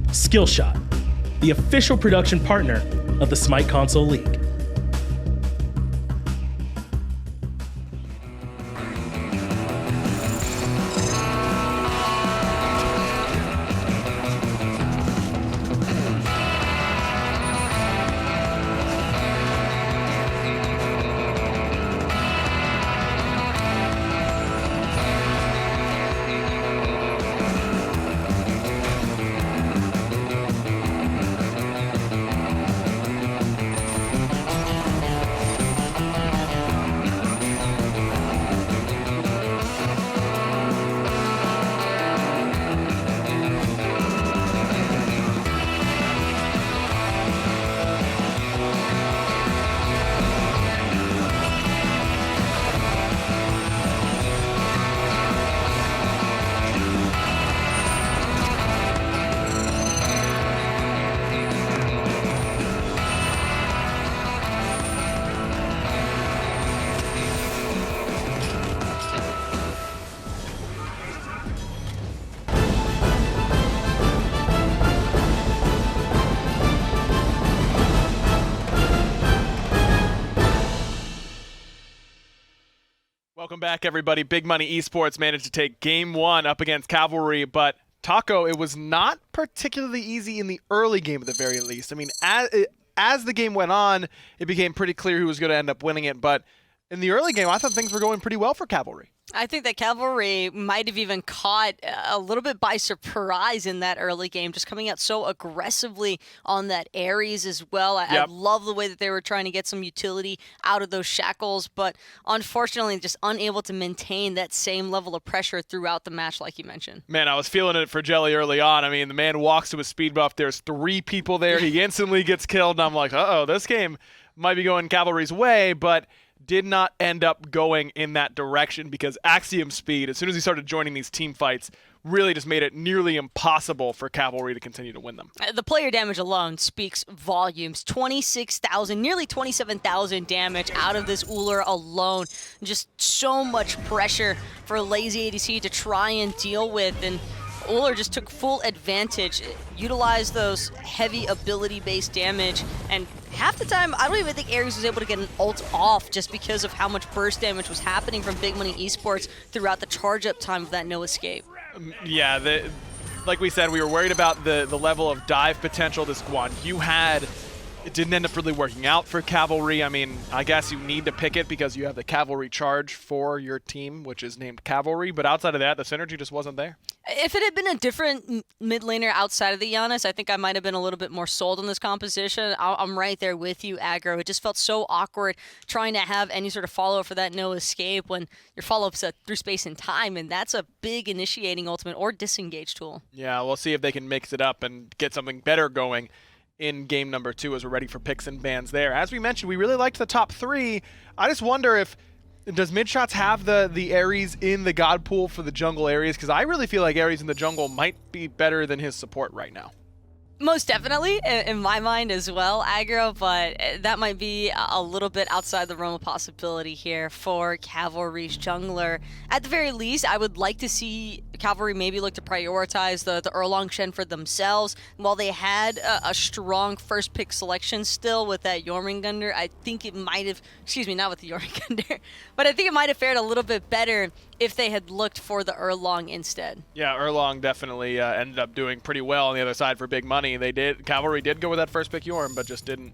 Skillshot, the official production partner of the SMITE Console League. Welcome back, everybody. Big Money Esports managed to take Game 1 up against Cavalry, but Taco, it was not particularly easy in the early game at the very least. I mean, as the game went on, it became pretty clear who was going to end up winning it, but in the early game, I thought things were going pretty well for Cavalry. I think that Cavalry might have even caught a little bit by surprise in that early game, just coming out so aggressively on that Ares as well. I love the way that they were trying to get some utility out of those shackles, but unfortunately just unable to maintain that same level of pressure throughout the match like you mentioned. Man, I was feeling it for Jelly early on. I mean, the man walks to his speed buff. There's 3 people there. He instantly gets killed, and I'm like, uh-oh, this game might be going Cavalry's way, but did not end up going in that direction because AxiomSpeed, as soon as he started joining these team fights, really just made it nearly impossible for Cavalry to continue to win them. The player damage alone speaks volumes. 26,000, nearly 27,000 damage out of this Ullr alone. Just so much pressure for LazyADC to try and deal with, and Ullr just took full advantage, utilized those heavy ability-based damage, and half the time, I don't even think Ares was able to get an ult off just because of how much burst damage was happening from Big Money Esports throughout the charge-up time of that no escape. Yeah, like we said, we were worried about the level of dive potential this Guan you had. It didn't end up really working out for Cavalry. I mean, I guess you need to pick it because you have the Cavalry charge for your team, which is named Cavalry, but outside of that, the synergy just wasn't there. If it had been a different mid laner outside of the Janus, I think I might have been a little bit more sold on this composition. I'm right there with you, Aggro. It just felt so awkward trying to have any sort of follow-up for that no escape when your follow-up's through space and time, and that's a big initiating ultimate or disengage tool. Yeah, we'll see if they can mix it up and get something better going in game number 2 as we're ready for picks and bans there. As we mentioned, we really liked the top 3. I just wonder if, does MidShoTzZ have the Ares in the God pool for the jungle areas? Because I really feel like Ares in the jungle might be better than his support right now. Most definitely, in my mind as well, Aggro, but that might be a little bit outside the realm of possibility here for Cavalry's jungler. At the very least, I would like to see Cavalry maybe look to prioritize the Erlang Shen for themselves. While they had a strong first pick selection still with that Jormungandr, I think it might have, excuse me, not with the Jormungandr, but I think it might have fared a little bit better if they had looked for the Erlang instead. Yeah, Erlang definitely ended up doing pretty well on the other side for big money. Cavalry did go with that first pick Jorm, but just didn't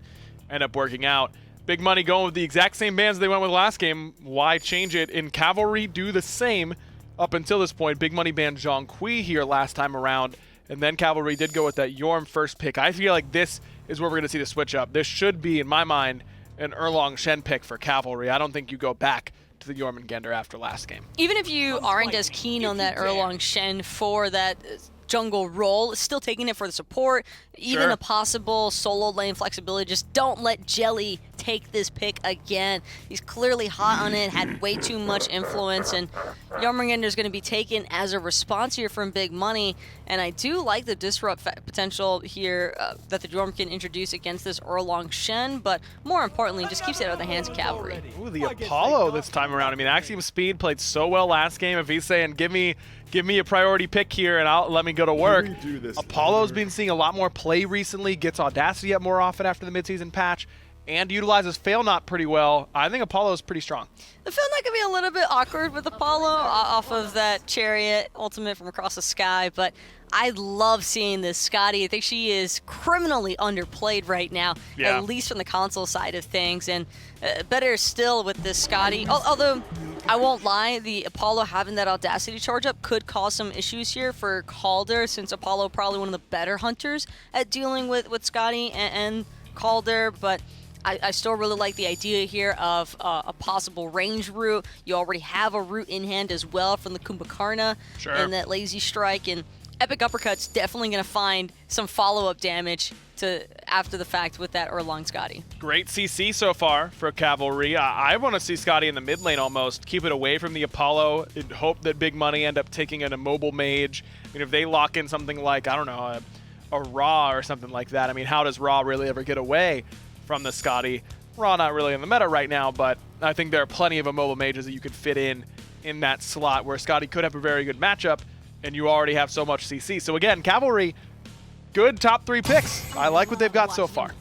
end up working out. Big money going with the exact same bans they went with last game. Why change it? In Cavalry do the same up until this point. Big money banned Zhonghui here last time around, and then Cavalry did go with that Jorm first pick. I feel like this is where we're going to see the switch up. This should be, in my mind, an Erlang Shen pick for Cavalry. I don't think you go back to the Jormungandr after last game. Even if you aren't as keen on that Erlang Shen for that jungle role, still taking it for the support, even a possible solo lane flexibility, just don't let Jelly take this pick again. He's clearly hot on it, had way too much influence, and Jormungandr is going to be taken as a response here from Big Money, and I do like the disrupt potential here that the Jorm can introduce against this Erlang Shen, but more importantly, just keeps it out of the hands of Cavalry. Ooh, the Apollo this time around. I mean, AxiomSpeed played so well last game. If he's saying, give me a priority pick here and let me go to work. Apollo's been seeing a lot more play recently, gets Audacity up more often after the midseason patch, and utilizes Fail Not pretty well. I think Apollo's pretty strong. The Fail Not can be a little bit awkward with Apollo off of that Chariot ultimate from across the sky, but I love seeing this Skadi. I think she is criminally underplayed right now, at least from the console side of things, and better still with this Skadi. Although, I won't lie, the Apollo having that Audacity charge up could cause some issues here for Calder, since Apollo probably one of the better hunters at dealing with Skadi and Calder, but I still really like the idea here of a possible range route. You already have a route in hand as well from the Kumbhakarna and that Lazy Strike, and Epic Uppercut's definitely going to find some follow-up damage after the fact with that Erlang Skadi. Great CC so far for Cavalry. I want to see Skadi in the mid lane almost. Keep it away from the Apollo and hope that Big Money end up taking an immobile mage. I mean, if they lock in something like, I don't know, a Ra or something like that, I mean, how does Ra really ever get away from the Skadi? Ra not really in the meta right now, but I think there are plenty of immobile mages that you could fit in that slot where Skadi could have a very good matchup, and you already have so much CC. So again, Cavalry, good top 3 picks. I like what they've got so far.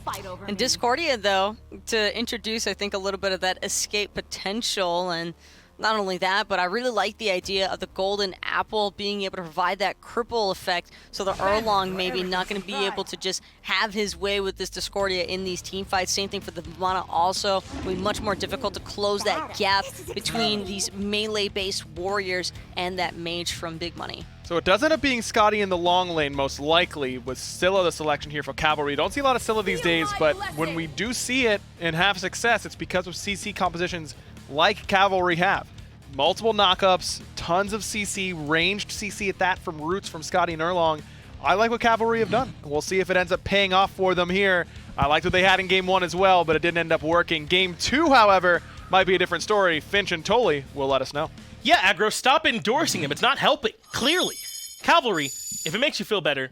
And Discordia, though, to introduce, I think, a little bit of that escape potential, and not only that, but I really like the idea of the Golden Apple being able to provide that cripple effect, so the Erlang maybe not going to be able to just have his way with this Discordia in these team fights. Same thing for the Vamana also. It will be much more difficult to close that gap between these melee-based warriors and that mage from Big Money. So it does end up being Skadi in the long lane, most likely, with Scylla the selection here for Cavalry. Don't see a lot of Scylla these days, but when we do see it and have success, it's because of CC compositions like Cavalry have. Multiple knockups, tons of CC, ranged CC at that from roots from Skadi and Erlang. I like what Cavalry have done. We'll see if it ends up paying off for them here. I liked what they had in Game 1 as well, but it didn't end up working. Game 2, however, might be a different story. Finch and Tolly will let us know. Yeah, Aggro, stop endorsing him. It's not helping, clearly. Cavalry, if it makes you feel better,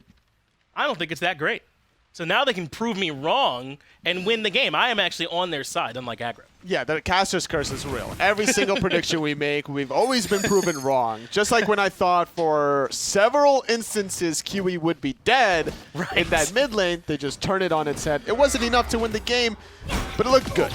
I don't think it's that great. So now they can prove me wrong and win the game. I am actually on their side, unlike aggro. Yeah, the caster's curse is real. Every single prediction we make, we've always been proven wrong. Just like when I thought for several instances Kiwi would be dead in that mid lane, they just turn it on its head. It wasn't enough to win the game, but it looked good.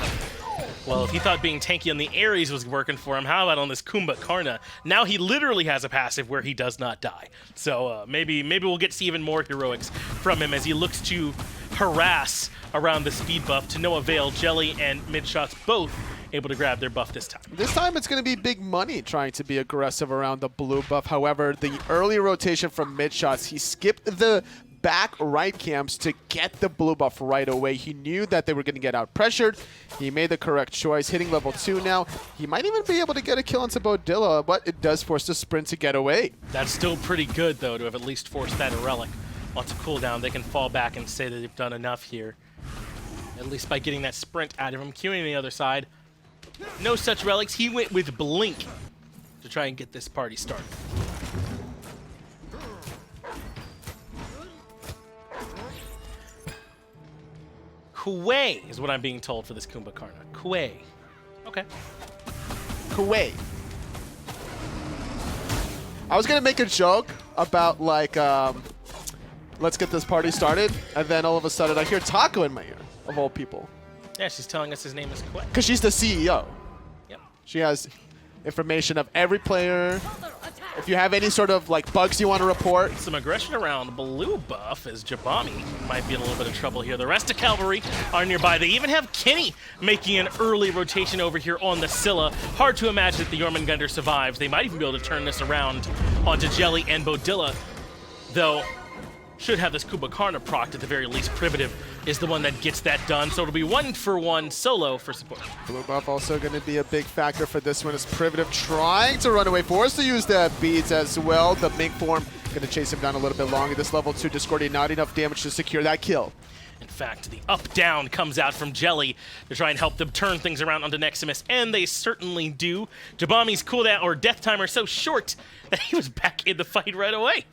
Well, if he thought being tanky on the Ares was working for him, how about on this Kumbhakarna? Now he literally has a passive where he does not die. So maybe we'll get to see even more heroics from him as he looks to harass around the speed buff to no avail. Jelly and MidShoTzZ both able to grab their buff this time. This time it's going to be big money trying to be aggressive around the blue buff. However, the early rotation from MidShoTzZ, he skipped the back right camps to get the blue buff right away. He knew that they were going to get out pressured. He made the correct choice, hitting level 2 now. He might even be able to get a kill into Beaudilla, but it does force the sprint to get away. That's still pretty good, though, to have at least forced that relic onto cooldown. They can fall back and say that they've done enough here, at least by getting that sprint out of him. Queuing on the other side, no such relics. He went with Blink to try and get this party started. Kuwei is what I'm being told for this Kumbhakarna. Kuwei. Okay. Kuwait. I was going to make a joke about, like, let's get this party started, and then all of a sudden I hear Taco in my ear, of all people. Yeah, she's telling us his name is Kuwei. Because she's the CEO. Yep. She has information of every player. If you have any sort of like bugs you want to report. Some aggression around blue buff as Jabami might be in a little bit of trouble here. The rest of Calvary are nearby. They even have Kenny making an early rotation over here on the Scylla. Hard to imagine that the Jormungandr survives. They might even be able to turn this around onto Jelly and Beaudilla, though should have this Kumbhakarna procced at the very least. Privative is the one that gets that done, so it'll be 1-for-1 solo for support. Blue buff also going to be a big factor for this one as Privative trying to run away, forced to use the beads as well. The Mink form going to chase him down a little bit longer. This level 2 Discordia not enough damage to secure that kill. In fact, the up-down comes out from Jelly to try and help them turn things around onto Neximus, and they certainly do. Jabami's cooldown or death timer so short that he was back in the fight right away.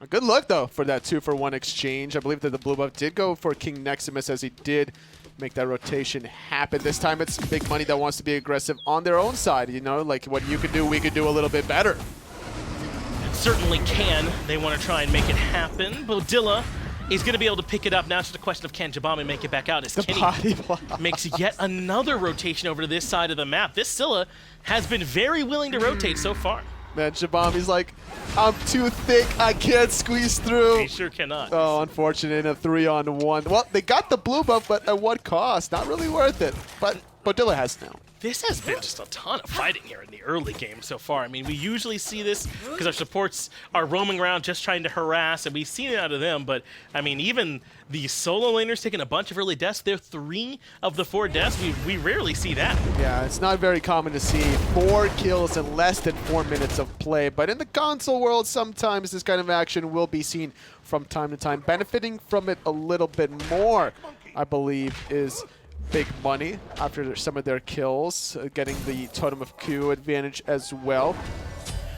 A good look, though, for that 2-for-1 exchange. I believe that the blue buff did go for King Neximus as he did make that rotation happen. This time it's big money that wants to be aggressive on their own side. You know, like what you could do, we could do a little bit better. It certainly can. They want to try and make it happen. Beaudilla is going to be able to pick it up. Now it's just a question of can Jabami make it back out as Kenny makes yet another rotation over to this side of the map. This Scylla has been very willing to rotate so far. Man, Jabami's like, I'm too thick, I can't squeeze through. He sure cannot. Oh, unfortunate in a 3-on-1. Well, they got the blue buff, but at what cost? Not really worth it. But Beaudilla has now. This has been just a ton of fighting here in the early game so far. I mean, we usually see this because our supports are roaming around just trying to harass, and we've seen it out of them, but I mean, even the solo laners taking a bunch of early deaths. They're 3 of the 4 deaths. We rarely see that. Yeah, it's not very common to see 4 kills in less than 4 minutes of play, but in the console world, sometimes this kind of action will be seen from time to time. Benefiting from it a little bit more, I believe, is big money after some of their kills, getting the Totem of Q advantage as well.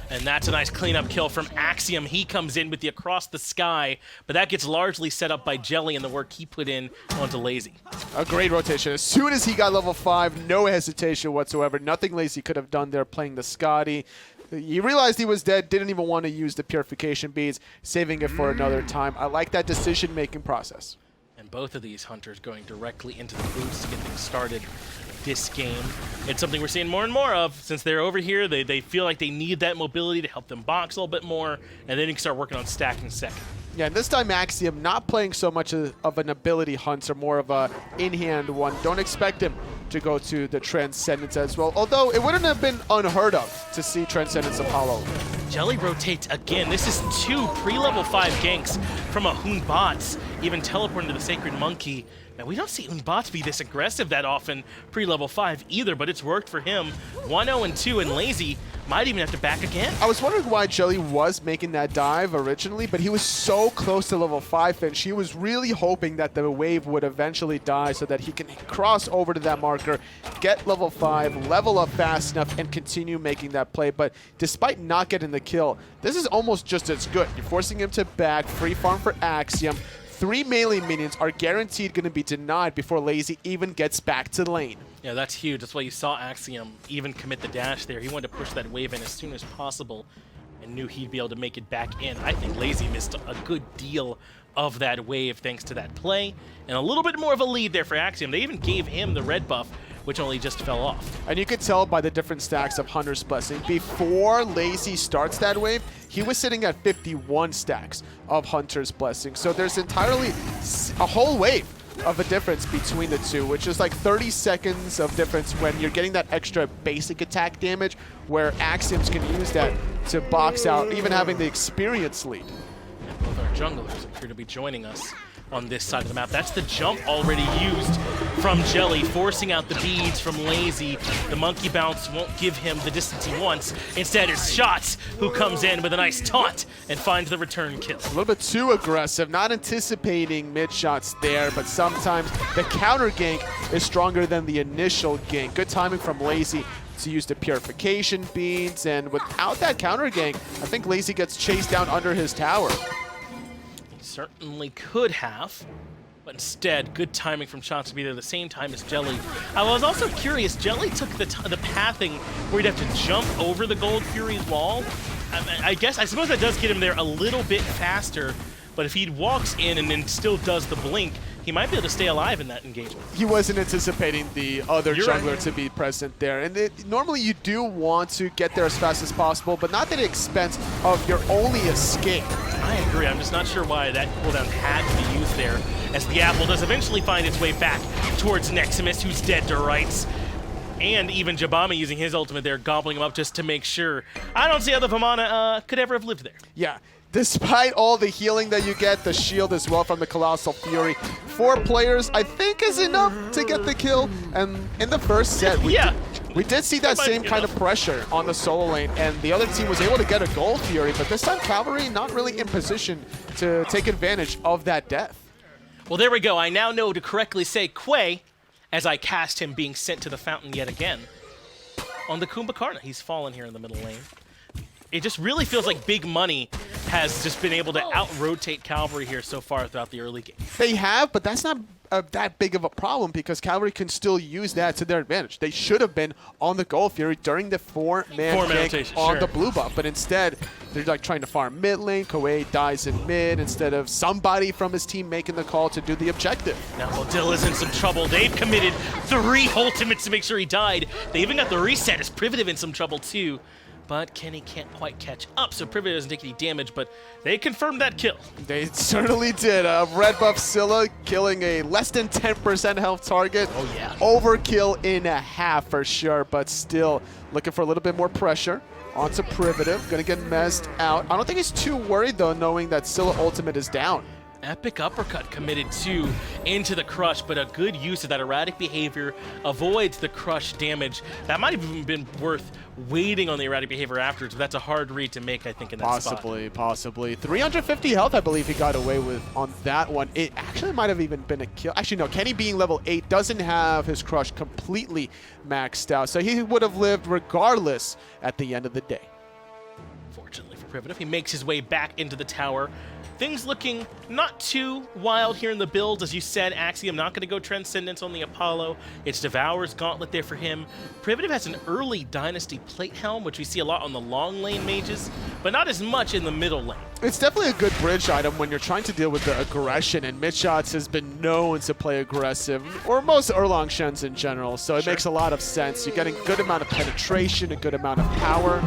And that's a nice cleanup kill from Axiom. He comes in with the across the sky, but that gets largely set up by Jelly and the work he put in onto Lazy. A great rotation. As soon as he got level 5, no hesitation whatsoever. Nothing Lazy could have done there playing the Skadi. He realized he was dead, didn't even want to use the purification beads, saving it for another time. I like that decision-making process. And both of these hunters going directly into the boots to get things started this game. It's something we're seeing more and more of. Since they're over here, they feel like they need that mobility to help them box a little bit more, and then you can start working on stacking second. Yeah, and this time Axiom not playing so much of an ability hunter, more of a in-hand one. Don't expect him to go to the Transcendence as well, although it wouldn't have been unheard of to see Transcendence Apollo. Jelly rotates again. This is 2 pre-level 5 ganks from a Batz. even teleporting to the Sacred Monkey. Now, we don't see Unbot be this aggressive that often pre-level 5 either, but it's worked for him. 1-0 and 2, and Lazy might even have to back again. I was wondering why Jelly was making that dive originally, but he was so close to level 5 Finch. He was really hoping that the wave would eventually die so that he can cross over to that marker, get level 5, level up fast enough, and continue making that play. But despite not getting the kill, this is almost just as good. You're forcing him to back, free farm for Axiom. 3 melee minions are guaranteed going to be denied before Lazy even gets back to the lane. Yeah, that's huge. That's why you saw Axiom even commit the dash there. He wanted to push that wave in as soon as possible and knew he'd be able to make it back in. I think Lazy missed a good deal of that wave thanks to that play, and a little bit more of a lead there for Axiom. They even gave him the red buff, which only just fell off. And you could tell by the different stacks of Hunter's Blessing. Before Lazy starts that wave, he was sitting at 51 stacks of Hunter's Blessing. So there's entirely a whole wave of a difference between the two, which is like 30 seconds of difference when you're getting that extra basic attack damage, where Axioms can use that to box out, even having the experience lead. And both our junglers appear to be joining us on this side of the map. That's the jump already used from Jelly, forcing out the beads from Lazy. The monkey bounce won't give him the distance he wants. Instead, it's Shots who comes in with a nice taunt and finds the return kill. A little bit too aggressive, not anticipating MidShoTzZ there, but sometimes the counter gank is stronger than the initial gank. Good timing from Lazy to use the purification beads, and without that counter gank, I think Lazy gets chased down under his tower. Certainly could have, but instead, good timing from Shots to be there at the same time as Jelly. I was also curious, Jelly took the pathing where he'd have to jump over the Gold Fury's wall. I suppose that does get him there a little bit faster, but if he walks in and then still does the blink, he might be able to stay alive in that engagement. He wasn't anticipating the other jungler right. to be present there. And normally you do want to get there as fast as possible, but not at the expense of your only escape. I agree. I'm just not sure why that cooldown had to be used there, as the apple does eventually find its way back towards Neximus, who's dead to rights. And even Jabami using his ultimate there, gobbling him up just to make sure. I don't see how the Vamana could ever have lived there. Yeah. Despite all the healing that you get, the shield as well from the Colossal Fury, 4 players, I think, is enough to get the kill. And in the first set, we did see that same kind of pressure on the solo lane, and the other team was able to get a Gold Fury, but this time Cavalry not really in position to take advantage of that death. Well, there we go. I now know to correctly say Quay as I cast him being sent to the fountain yet again. On the Kumbhakarna, he's fallen here in the middle lane. It just really feels like Big Money has just been able to out-rotate Calvary here so far throughout the early game. They have, but that's not that big of a problem because Cavalry can still use that to their advantage. They should have been on the Gold Fury during the 4-man gank on the blue buff, but instead they're like trying to farm mid lane. Koei dies in mid instead of somebody from his team making the call to do the objective. Now Beaudilla's in some trouble. They've committed 3 ultimates to make sure he died. They even got the reset as Privative in some trouble too. But Kenny can't quite catch up, so Privative doesn't take any damage, but they confirmed that kill. They certainly did. Red buff Scylla killing a less than 10% health target. Oh, yeah. Overkill in a half for sure, but still looking for a little bit more pressure onto Privative. Gonna get messed out. I don't think he's too worried, though, knowing that Scylla ultimate is down. Epic uppercut committed too into the crush, but a good use of that erratic behavior avoids the crush damage. That might have even been worth waiting on the erratic behavior afterwards, but that's a hard read to make, I think, in that spot. Possibly. 350 health, I believe he got away with on that one. It actually might have even been a kill. Actually, no, Kenny being level 8 doesn't have his crush completely maxed out, so he would have lived regardless at the end of the day. Fortunately for Privative, he makes his way back into the tower. Things looking not too wild here in the builds. As you said, Axiom not going to go Transcendence on the Apollo. It's Devourer's Gauntlet there for him. Privative has an early Dynasty Plate Helm, which we see a lot on the long lane mages, but not as much in the middle lane. It's definitely a good bridge item when you're trying to deal with the aggression, and MidShoTzZ has been known to play aggressive, or most Erlang Shens in general, so it makes a lot of sense. You're getting a good amount of penetration, a good amount of power.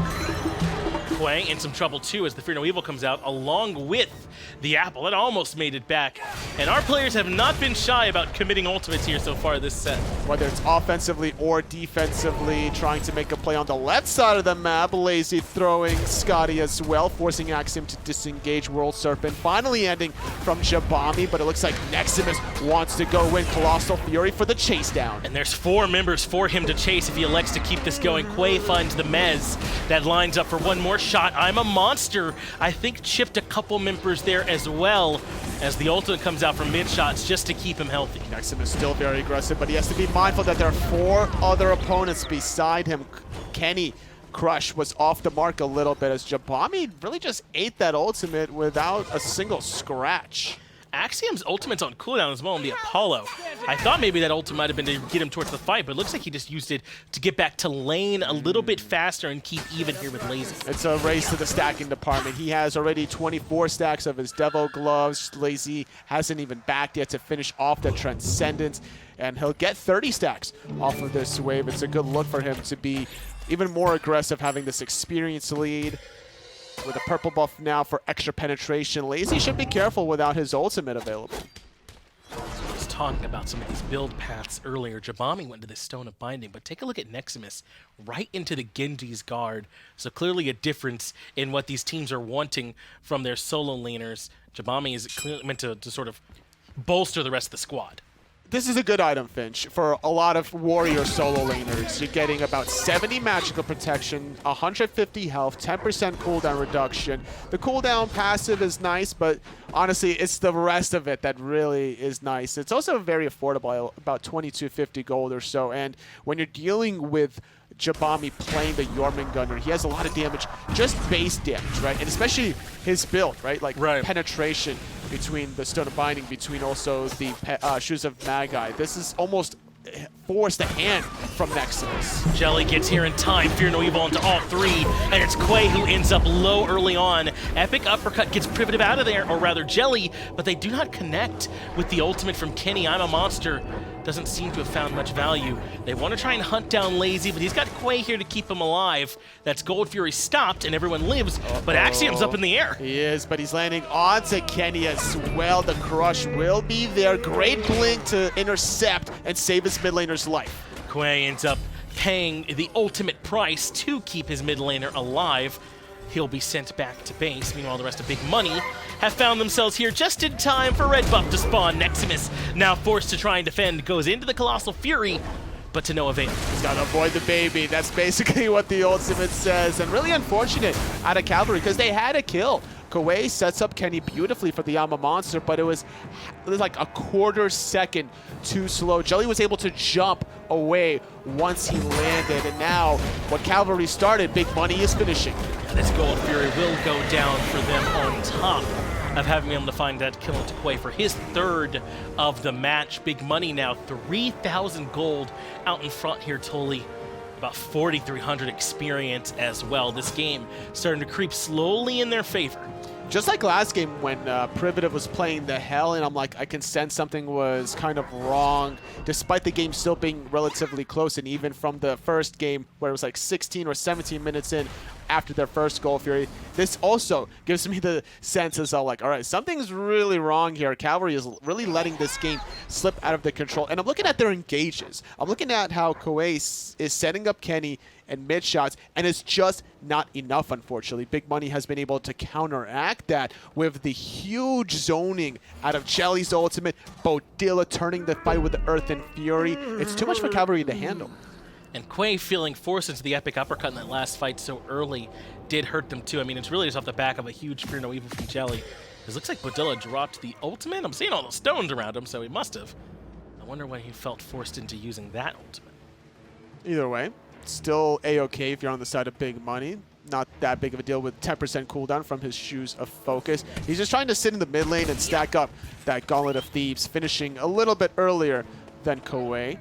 Quay in some trouble too as the Fear No Evil comes out along with the Apple. It almost made it back. And our players have not been shy about committing ultimates here so far this set. Whether it's offensively or defensively, trying to make a play on the left side of the map. Lazy throwing Skadi as well, forcing Axiom to disengage World Serpent. Finally ending from Jabami, but it looks like Neximus wants to go in. Colossal Fury for the chase down. And there's 4 members for him to chase if he elects to keep this going. Quay finds the Mez that lines up for one more shot. I'm a Monster, I think, chipped a couple members there as well as the ultimate comes out from MidShoTzZ just to keep him healthy. Neximus is still very aggressive, but he has to be mindful that there are 4 other opponents beside him. Kenny Crush was off the mark a little bit as Jabami really just ate that ultimate without a single scratch. Axiom's ultimate's on cooldown as well on the Apollo. I thought maybe that ultimate might have been to get him towards the fight, but it looks like he just used it to get back to lane a little bit faster and keep even here with Lazy. It's a race to the stacking department. He has already 24 stacks of his Devil Gloves. Lazy hasn't even backed yet to finish off the Transcendence, and he'll get 30 stacks off of this wave. It's a good look for him to be even more aggressive, having this experience lead. With a purple buff now for extra penetration, Lazy should be careful without his ultimate available. I was talking about some of these build paths earlier. Jabami went to the Stone of Binding, but take a look at Neximus right into the Genji's Guard. So clearly a difference in what these teams are wanting from their solo laners. Jabami is clearly meant to sort of bolster the rest of the squad. This is a good item, Finch, for a lot of warrior solo laners. You're getting about 70 magical protection, 150 health, 10% cooldown reduction. The cooldown passive is nice, but honestly, it's the rest of it that really is nice. It's also very affordable, about 2250 gold or so. And when you're dealing with Jabami playing the Jormungandr, he has a lot of damage, just base damage, right? And especially his build, right? Like penetration between the Stone of Binding, between also the Shoes of Magi. This is almost forced a hand from Neximus. Jelly gets here in time, Fear No Evil into all 3, and it's Quay who ends up low early on. Epic Uppercut gets Privative out of there, or rather Jelly, but they do not connect with the ultimate from Kenny. I'm a Monster doesn't seem to have found much value. They want to try and hunt down Lazy, but he's got Quay here to keep him alive. That's Gold Fury stopped, and everyone lives, but Axiom's up in the air. He is, but he's landing onto Kenny as well. The Crush will be there. Great blink to intercept and save his mid laner's life. Quay ends up paying the ultimate price to keep his mid laner alive. He'll be sent back to base. Meanwhile, the rest of Big Money have found themselves here just in time for red buff to spawn. Neximus, now forced to try and defend, goes into the Colossal Fury, but to no avail. He's got to avoid the baby. That's basically what the ultimate says. And really unfortunate out of Cavalry because they had a kill. Quay sets up Kenny beautifully for the I'm a Monster, but it was like a quarter second too slow. Jelly was able to jump away once he landed, and now what Cavalry started, Big Money is finishing. And this Gold Fury will go down for them on top of having been able to find that kill into Quay for his 3rd of the match. Big Money now 3,000 gold out in front here, Tully. About 4,300 experience as well. This game starting to creep slowly in their favor. Just like last game when Privative was playing the hell, and I'm like, I can sense something was kind of wrong, despite the game still being relatively close, and even from the first game where it was like 16 or 17 minutes in after their first Gold Fury, this also gives me the sense as like, all right, something's really wrong here. Cavalry is really letting this game slip out of the control, and I'm looking at their engages. I'm looking at how Quay is setting up Kenny and MidShoTzZ, and it's just not enough, unfortunately. Big Money has been able to counteract that with the huge zoning out of Jelly's ultimate, Beaudilla turning the fight with the Earth and Fury. It's too much for Cavalry to handle. And Quay feeling forced into the epic uppercut in that last fight so early did hurt them too. I mean, it's really just off the back of a huge Fear No Evil from Jelly. It looks like Beaudilla dropped the ultimate. I'm seeing all the stones around him, so he must have. I wonder why he felt forced into using that ultimate. Either way, still A-okay if you're on the side of Big Money. Not that big of a deal with 10% cooldown from his Shoes of Focus. He's just trying to sit in the mid lane and stack up that Gauntlet of Thieves, finishing a little bit earlier than Quay.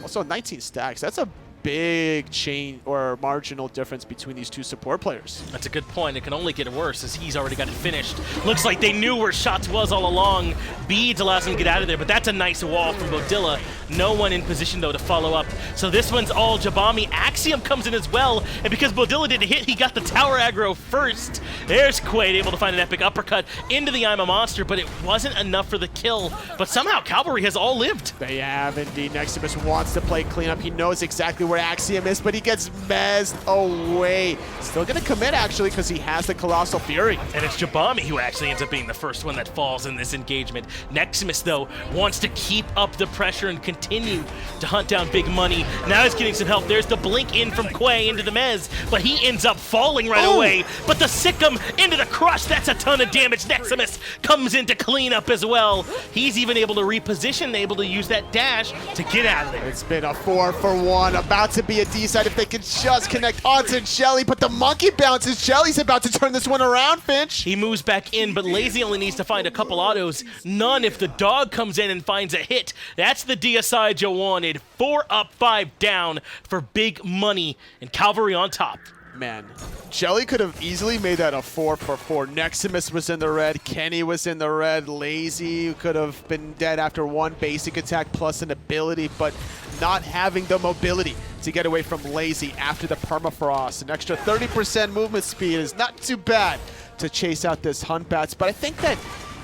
Also 19 stacks. That's a big change or marginal difference between these two support players. That's a good point. It can only get worse as he's already got it finished. Looks like they knew where SMITE was all along. Beads allows him to get out of there, but that's a nice wall from Beaudilla. No one in position, though, to follow up. So this one's all Jabami. Axiom comes in as well, and because Beaudilla didn't hit, he got the tower aggro first. There's Quaid able to find an epic uppercut into the I'm a Monster, but it wasn't enough for the kill. But somehow Cavalry has all lived. They have indeed. Neximus wants to play cleanup. He knows exactly where Axiom is, but he gets mezzed away. Still going to commit, actually, because he has the Colossal Fury. And it's Jabami who actually ends up being the first one that falls in this engagement. Neximus, though, wants to keep up the pressure and continue to hunt down big money. Now he's getting some help. There's the blink in from Quay into the Mez, but he ends up falling right away. But the Sikkim into the crush, that's a ton of damage. Neximus comes in to clean up as well. He's even able to reposition, able to use that dash to get out of there. It's been a 4-for-1, about to be a D-side if they can just connect onto Jelly, but the monkey bounces. Jelly's about to turn this one around, Finch. He moves back in, but Lazy only needs to find a couple autos. None if the dog comes in and finds a hit. That's the D-side you wanted. 4 up, 5 down for big money, and Calvary on top. Man, Jelly could have easily made that a 4-for-4. Neximus was in the red, Kenny was in the red, Lazy could have been dead after one basic attack plus an ability, but not having the mobility to get away from Lazy after the permafrost. An extra 30% movement speed is not too bad to chase out this Hunt Batz, but I think that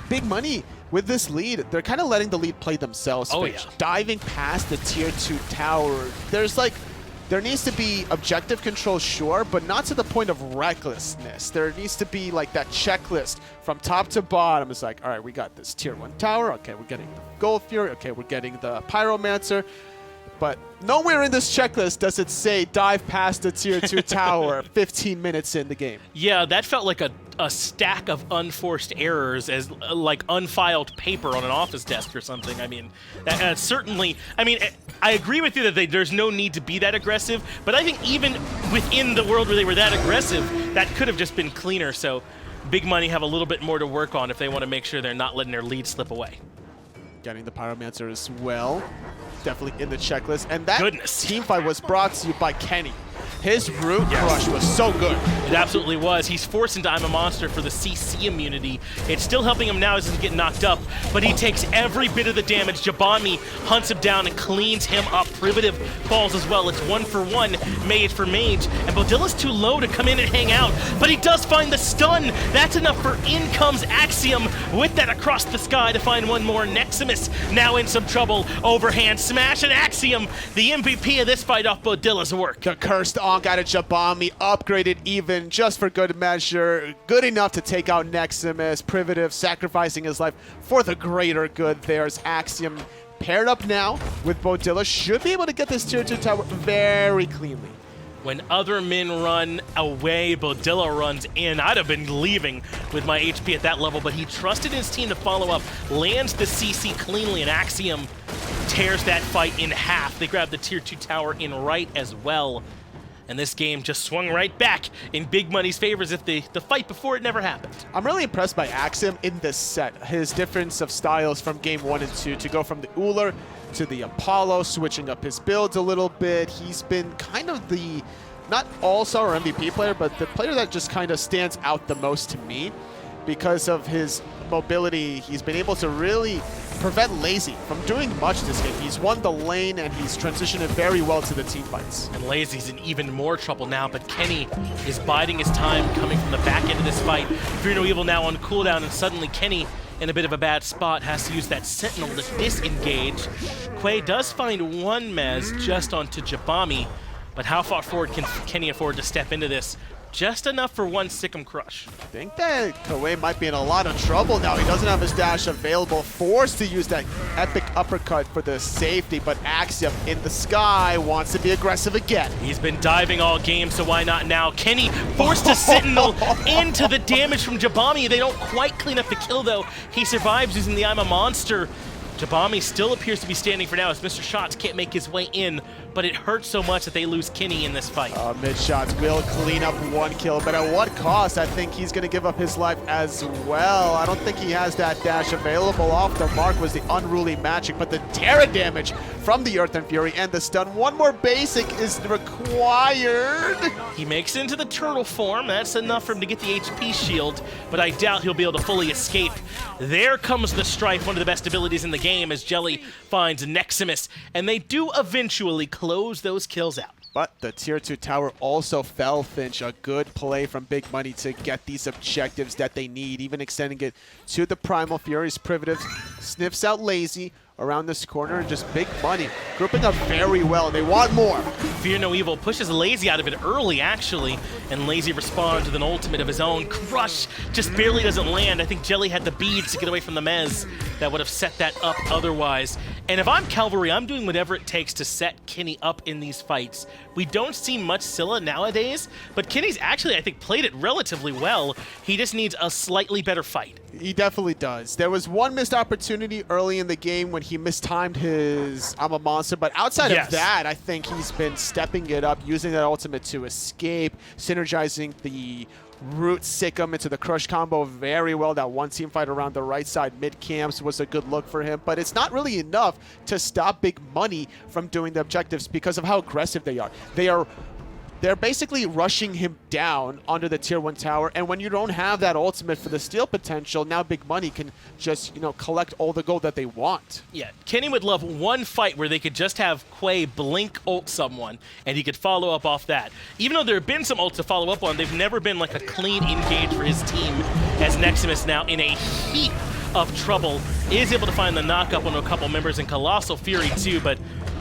big money with this lead, they're kind of letting the lead play themselves. Oh, Finch. yeah. Diving past the tier 2 tower, there needs to be objective control, sure, but not to the point of recklessness. There needs to be like that checklist from top to bottom. It's like, all right, we got this tier 1 tower. Okay, we're getting the Gold Fury. Okay, we're getting the Pyromancer. But nowhere in this checklist does it say dive past the tier 2 tower 15 minutes in the game. Yeah, that felt like a stack of unforced errors as like unfiled paper on an office desk or something. I mean, certainly, I mean, I agree with you that there's no need to be that aggressive, but I think even within the world where they were that aggressive, that could have just been cleaner. So big money have a little bit more to work on if they want to make sure they're not letting their lead slip away. Getting the Pyromancer as well. Definitely in the checklist. And that team fight was brought to you by Kenny. His root crush was so good. It absolutely was. He's forced into I'm a Monster for the CC immunity. It's still helping him now as he get knocked up, but he takes every bit of the damage. Jabami hunts him down and cleans him up. Privative falls as well. It's 1-for-1, mage for mage, and Beaudilla's too low to come in and hang out, but he does find the stun. That's enough for in comes Axiom with that across the sky to find one more. Neximus now in some trouble. Overhand smash, and Axiom, the MVP of this fight off Beaudilla's work. The cursed Onk out of Jabami, upgraded even just for good measure. Good enough to take out Neximus. Privative sacrificing his life for the greater good. There's Axiom paired up now with Beaudilla. Should be able to get this tier 2 tower very cleanly. When other men run away, Beaudilla runs in. I'd have been leaving with my HP at that level, but he trusted his team to follow up, lands the CC cleanly, and Axiom tears that fight in half. They grab the tier 2 tower in right as well. And this game just swung right back in Big Money's favor as if the fight before it never happened. I'm really impressed by Axiom in this set. His difference of styles from game 1 and 2 to go from the Ullr to the Apollo, switching up his builds a little bit. He's been kind of the, not all-star or MVP player, but the player that just kind of stands out the most to me because of his mobility. He's been able to really prevent Lazy from doing much this game. He's won the lane and he's transitioned it very well to the team fights. And Lazy's in even more trouble now, but Kenny is biding his time coming from the back end of this fight. Fear No Evil now on cooldown, and suddenly Kenny in a bit of a bad spot, has to use that Sentinel to disengage. Quay does find one Mez just onto Jabami, but how far forward can Kenny afford to step into this? Just enough for one Sikkim crush. I think that Quay might be in a lot of trouble now. He doesn't have his dash available, forced to use that epic uppercut for the safety, but Axiom in the sky wants to be aggressive again. He's been diving all game, so why not now? Kenny forced to Sentinel into the damage from Jabami. They don't quite clean up the kill, though. He survives using the I'm a Monster. Jabami still appears to be standing for now as MidShoTzZ can't make his way in, but it hurts so much that they lose Kenny in this fight. MidShoTzZ will clean up one kill, but at what cost? I think he's going to give up his life as well. I don't think he has that dash available. Off the mark was the unruly magic, but the Terra damage from the Earth and Fury and the stun. One more basic is required. He makes it into the turtle form. That's enough for him to get the HP shield, but I doubt he'll be able to fully escape. There comes the Strife, one of the best abilities in the game, as Jelly finds Neximus, and they do eventually close those kills out. But the tier 2 tower also fell, Finch. A good play from Big Money to get these objectives that they need, even extending it to the Primal Furies. Privative sniffs out Lazy around this corner, and just Big Money grouping up very well, and they want more. Fear No Evil pushes Lazy out of it early, actually, and Lazy responds with an ultimate of his own. Crush just barely doesn't land. I think Jelly had the beads to get away from the Mez that would have set that up otherwise. And if I'm Calvary, I'm doing whatever it takes to set Kenny up in these fights. We don't see much Scylla nowadays, but Kenny's actually, I think, played it relatively well. He just needs a slightly better fight. He definitely does. There was one missed opportunity early in the game when he mistimed his I'm a Monster, but outside of that, I think he's been stepping it up, using that ultimate to escape, synergizing the Root Sikkim into the Crush combo very well. That one team fight around the right side mid-camps was a good look for him, but it's not really enough to stop Big Money from doing the objectives because of how aggressive they are. They're basically rushing him down onto the tier 1 tower, and when you don't have that ultimate for the steal potential, now Big Money can just, collect all the gold that they want. Yeah, Kenny would love one fight where they could just have Quay blink ult someone, and he could follow up off that. Even though there have been some ults to follow up on, they've never been like a clean engage for his team, as Neximus now in a heap of trouble is able to find the knock-up on a couple members in Colossal Fury too, but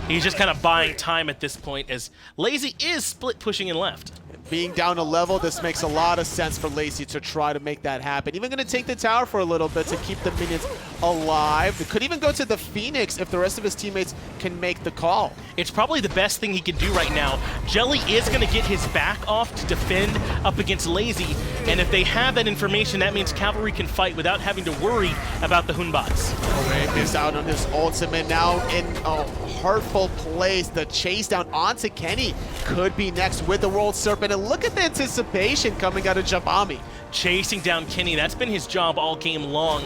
he's just kind of buying time at this point as Lazy is split pushing in left. Being down a level, this makes a lot of sense for Lazy to try to make that happen. Even going to take the tower for a little bit to keep the minions alive. They could even go to the Phoenix if the rest of his teammates can make the call. It's probably the best thing he can do right now. Jelly is going to get his back off to defend up against Lazy, and if they have that information, that means Cavalry can fight without having to worry about the Hunbots. Away missed out on his ultimate, now in a hurtful place. The chase down onto Kenny could be next with the World Serpent, and look at the anticipation coming out of Jabami. Chasing down Kenny, that's been his job all game long,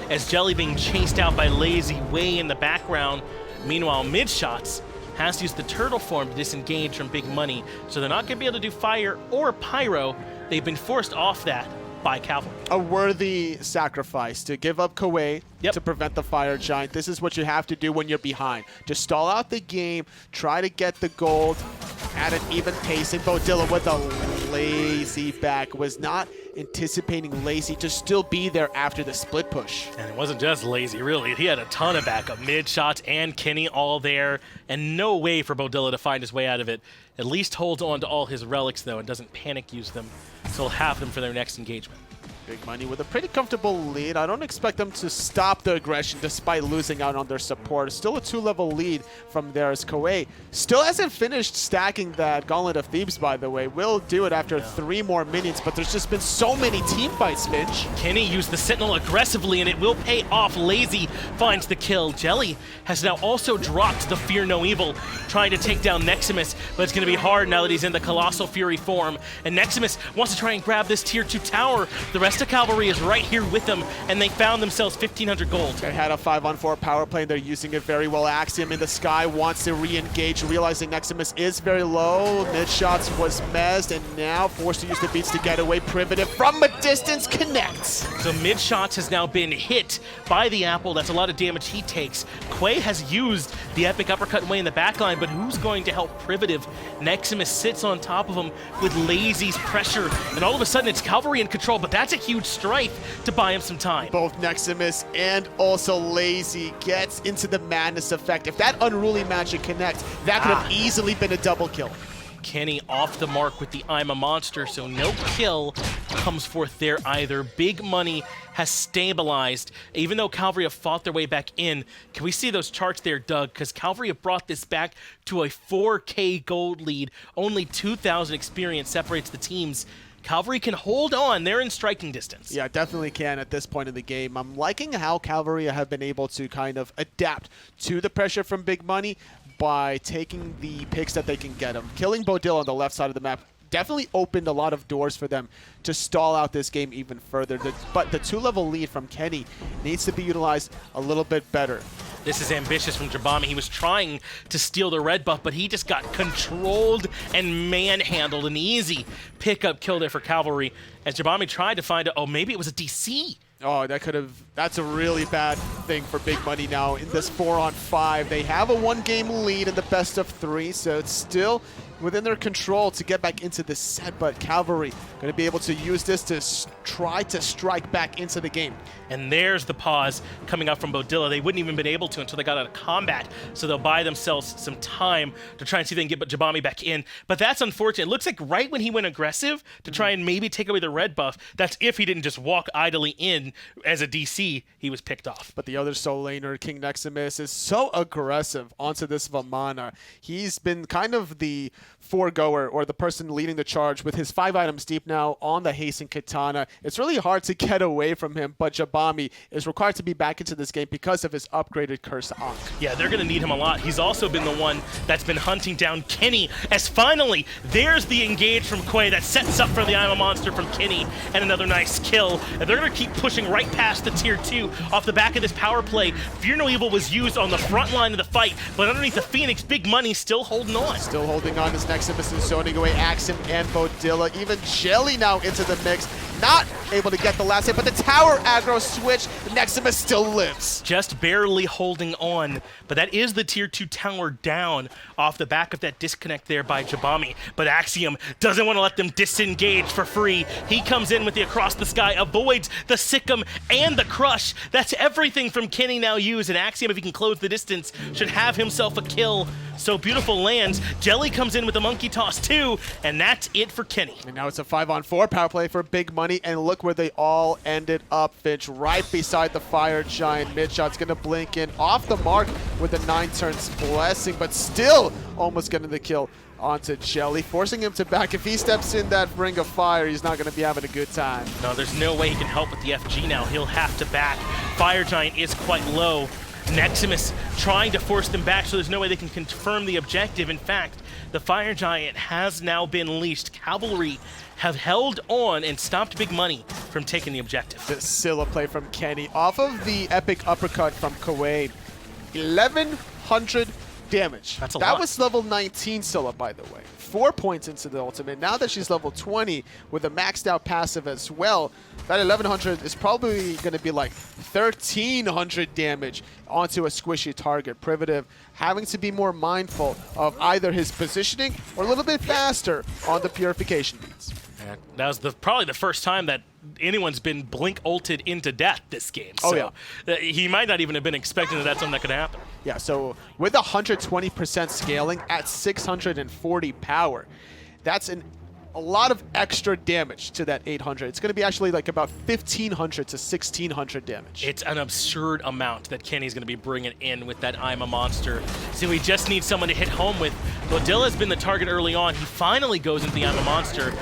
as Jelly being chased out by Lazy way in the background. Meanwhile, MidShoTzZ has to use the turtle form to disengage from Big Money, so they're not going to be able to do fire or pyro. They've been forced off that by Cavalry. A worthy sacrifice to give up Kuwait to prevent the Fire Giant. This is what you have to do when you're behind. Just stall out the game, try to get the gold at an even pace. And Beaudilla with a lazy back was not anticipating Lazy to still be there after the split push. And it wasn't just Lazy, really. He had a ton of backup. MidShoTzZ and Kenny all there, and no way for Beaudilla to find his way out of it. At least holds on to all his relics, though, and doesn't panic use them. So he'll have them for their next engagement. Big Money with a pretty comfortable lead. I don't expect them to stop the aggression despite losing out on their support. Still a 2-level lead from there as Kuwait still hasn't finished stacking that Gauntlet of Thebes, by the way. Will do it after 3 more minutes, but there's just been so many team fights, Finch. Kenny used the Sentinel aggressively, and it will pay off. Lazy finds the kill. Jelly has now also dropped the Fear No Evil, trying to take down Neximus, but it's going to be hard now that he's in the Colossal Fury form. And Neximus wants to try and grab this tier 2 tower. The rest of Cavalry is right here with them, and they found themselves 1,500 gold. They had a 5-on-4 power play, and they're using it very well. Axiom in the sky wants to re-engage, realizing Neximus is very low. MidShoTzZ was mezzed, and now forced to use the beats to get away. Privative from a distance connects. So MidShoTzZ has now been hit by the apple. That's a lot of damage he takes. Quay has used the epic uppercut way in the backline, but who's going to help Privative? Neximus sits on top of him with Lazy's pressure, and all of a sudden it's Cavalry in control, but that's a huge Strife to buy him some time. Both Neximus and also Lazy gets into the madness effect. If that unruly magic connects, that could have easily been a double kill. Kenny off the mark with the I'm a Monster, so no kill comes forth there either. Big Money has stabilized. Even though Cavalry have fought their way back in, can we see those charts there, Doug? Because Cavalry have brought this back to a 4K gold lead. Only 2,000 experience separates the teams. Cavalry can hold on. They're in striking distance. Yeah, definitely can at this point in the game. I'm liking how Cavalry have been able to kind of adapt to the pressure from Big Money by taking the picks that they can get them. Killing Beaudilla on the left side of the map definitely opened a lot of doors for them to stall out this game even further. But the 2-level lead from Kenny needs to be utilized a little bit better. This is ambitious from Jabami. He was trying to steal the red buff, but he just got controlled and manhandled. An easy pickup kill there for Cavalry as Jabami tried to find oh, maybe it was a DC. Oh, that's a really bad thing for Big Money now in this 4-on-5. They have a 1-game lead in the best of 3, so it's still within their control to get back into this set, but Cavalry going to be able to use this to try to strike back into the game. And there's the pause coming up from Beaudilla. They wouldn't even been able to until they got out of combat, so they'll buy themselves some time to try and see if they can get Jabami back in. But that's unfortunate. It looks like right when he went aggressive to try and maybe take away the red buff, that's if he didn't just walk idly in as a DC, he was picked off. But the other solo laner, King Neximus, is so aggressive onto this Vamana. He's been kind of the foregoer or the person leading the charge with his 5 items deep now on the Hasten Katana. It's really hard to get away from him, but Jabami is required to be back into this game because of his upgraded Cursed Ankh. Yeah, they're going to need him a lot. He's also been the one that's been hunting down Kenny, as finally there's the engage from Quay that sets up for the I'm a Monster from Kenny, and another nice kill. And they're going to keep pushing right past the tier 2 off the back of this power play. Fear No Evil was used on the front line of the fight, but underneath the Phoenix, Big Money still holding on. Still holding on. This Neximus is zoning away Axiom and Beaudilla. Even Jelly now into the mix. Not able to get the last hit, but the tower aggro switch. Neximus still lives. Just barely holding on, but that is the tier 2 tower down off the back of that disconnect there by Jabami. But Axiom doesn't want to let them disengage for free. He comes in with the Across the Sky, avoids the Sikkim and the Crush. That's everything from Kenny now used, and Axiom, if he can close the distance, should have himself a kill. So Beautiful lands. Jelly comes in with the Monkey Toss too, and that's it for Kenny. And now it's a 5-on-4 power play for Big Money, and look where they all ended up, Finch, right beside the Fire Giant. MidShoTzZ gonna blink in off the mark with the 9 turns blessing, but still almost getting the kill onto Jelly, forcing him to back. If he steps in that Ring of Fire, he's not gonna be having a good time. No, there's no way he can help with the FG now. He'll have to back. Fire Giant is quite low. Neximus trying to force them back, so there's no way they can confirm the objective. In fact, the Fire Giant has now been unleashed. Cavalry have held on and stopped Big Money from taking the objective. The Scylla play from Kenny off of the epic uppercut from Kuwait. 1,100 damage. That's a lot. That was level 19 Scylla, by the way. 4 points into the ultimate. Now that she's level 20 with a maxed out passive as well, that 1,100 is probably going to be like 1,300 damage onto a squishy target. Privative having to be more mindful of either his positioning or a little bit faster on the purification beats. And that was probably the first time that anyone's been blink ulted into death this game. Oh, so yeah. He might not even have been expecting that that's something that could happen. Yeah, so with 120% scaling at 640 power, that's a lot of extra damage to that 800. It's going to be actually like about 1,500 to 1,600 damage. It's an absurd amount that Kenny's going to be bringing in with that I'm a Monster. So we just need someone to hit home with. Beaudilla has been the target early on. He finally goes into the I'm a Monster.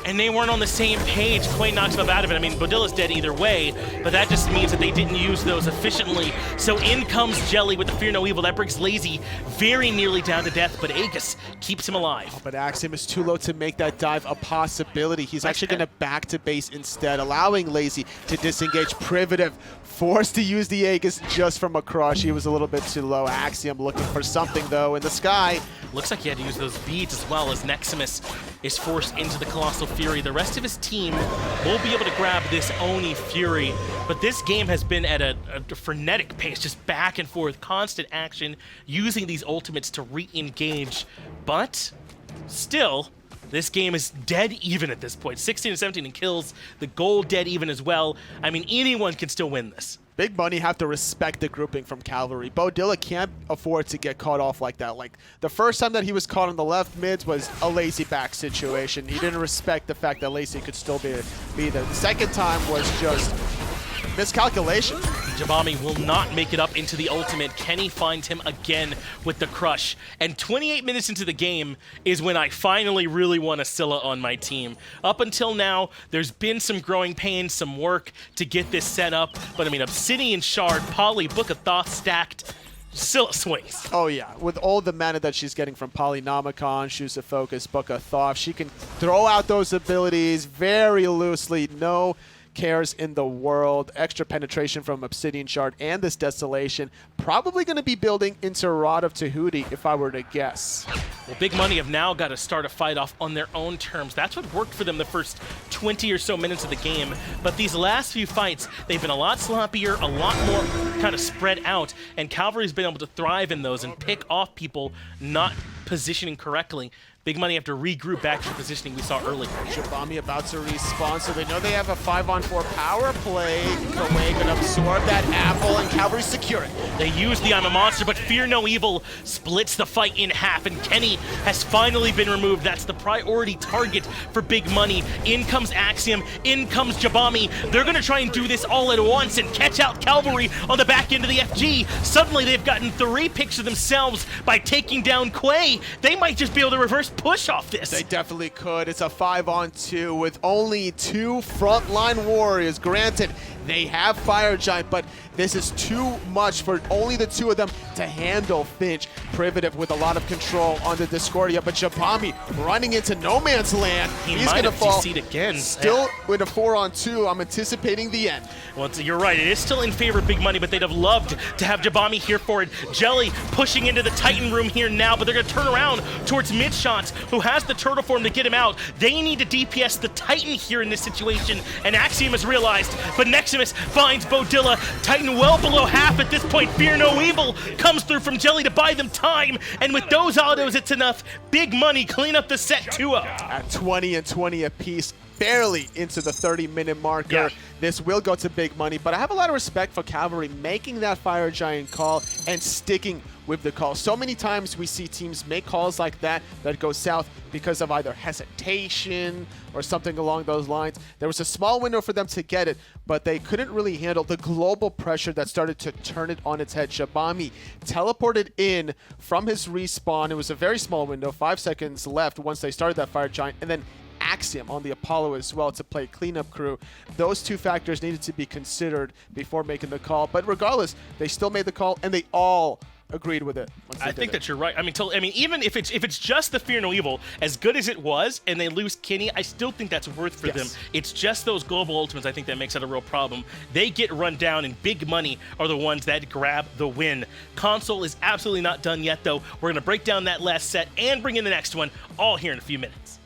And they weren't on the same page. Quay knocks him out of it. I mean, Beaudilla's dead either way, but that just means that they didn't use those efficiently. So in comes Jelly with the Fear No Evil. That brings Lazy very nearly down to death, but Aegis keeps him alive. But Axiom is too low to make that dive a possibility. He's actually going to back to base instead, allowing Lazy to disengage. Privative forced to use the Aegis just from a crush. He was a little bit too low. Axiom looking for something, though, in the sky. Looks like he had to use those beads as well, as Neximus is forced into the Colossal Fury. The rest of his team will be able to grab this Oni Fury, but this game has been at a frenetic pace, just back and forth, constant action, using these ultimates to re-engage. But still, this game is dead even at this point. 16 and 17 in kills, the goal dead even as well. I mean, anyone can still win this. Big Money have to respect the grouping from Cavalry. Beaudilla can't afford to get caught off like that. Like, the first time that he was caught on the left mids was a Lazy back situation. He didn't respect the fact that Lazy could still be there. The second time was just miscalculation. Jabami will not make it up into the ultimate. Kenny finds him again with the crush. And 28 minutes into the game is when I finally really want a Scylla on my team. Up until now, there's been some growing pains, some work to get this set up. But I mean, Obsidian Shard, Poly, Book of Thoth stacked. Scylla swings. Oh yeah, with all the mana that she's getting from Polynomicon, Shoes of Focus, Book of Thoth, she can throw out those abilities very loosely. No cares in the world. Extra penetration from Obsidian Shard and this Desolation. Probably going to be building into Rod of Tahuti, if I were to guess. Well, Big Money have now got to start a fight off on their own terms. That's what worked for them the first 20 or so minutes of the game. But these last few fights, they've been a lot sloppier, a lot more kind of spread out, and Calvary's been able to thrive in those and pick off people not positioning correctly. Big Money have to regroup back to the positioning we saw earlier. Jabami about to respawn, so they know they have a 5-on-4 power play. Kuwei gonna absorb that apple, and Calvary secure it. They use the I'm a Monster, but Fear No Evil splits the fight in half, and Kenny has finally been removed. That's the priority target for Big Money. In comes Axiom, in comes Jabami. They're gonna try and do this all at once and catch out Calvary on the back end of the FG. Suddenly they've gotten 3 picks of themselves by taking down Quay. They might just be able to reverse push off this. They definitely could. It's a 5-on-2 with only 2 frontline warriors. Granted, they have Fire Giant, but this is too much for only the 2 of them to handle. Finch, Privative with a lot of control on the Discordia, but Jabami running into no man's land. He's might going to have fall. DC'd again. Still with a 4-on-2. I'm anticipating the end. Well, you're right. It is still in favor of Big Money, but they'd have loved to have Jabami here for it. Jelly pushing into the Titan room here now, but they're going to turn around towards MidShoTzZ, who has the turtle form to get him out. They need to DPS the Titan here in this situation, and Axiom has realized, but Neximus finds Beaudilla. Titan well below half at this point. Fear No Evil comes through from Jelly to buy them time, and with those autos, it's enough. Big Money clean up the set 2-0. At 20 and 20 apiece, barely into the 30-minute marker. Yeah. This will go to Big Money, but I have a lot of respect for Cavalry making that Fire Giant call and sticking with the call. So many times we see teams make calls like that go south because of either hesitation or something along those lines. There was a small window for them to get it, but they couldn't really handle the global pressure that started to turn it on its head. Jabami teleported in from his respawn. It was a very small window, 5 seconds left once they started that Fire Giant, and then Axiom on the Apollo as well to play cleanup crew. Those 2 factors needed to be considered before making the call, but regardless, they still made the call, and they all agreed with it. I think that you're right. I mean, even if it's just the Fear No Evil, as good as it was, and they lose Kenny, I still think that's worth for them. It's just those global ultimates I think that makes it a real problem. They get run down, and Big Money are the ones that grab the win. Console is absolutely not done yet, though. We're going to break down that last set and bring in the next one, all here in a few minutes.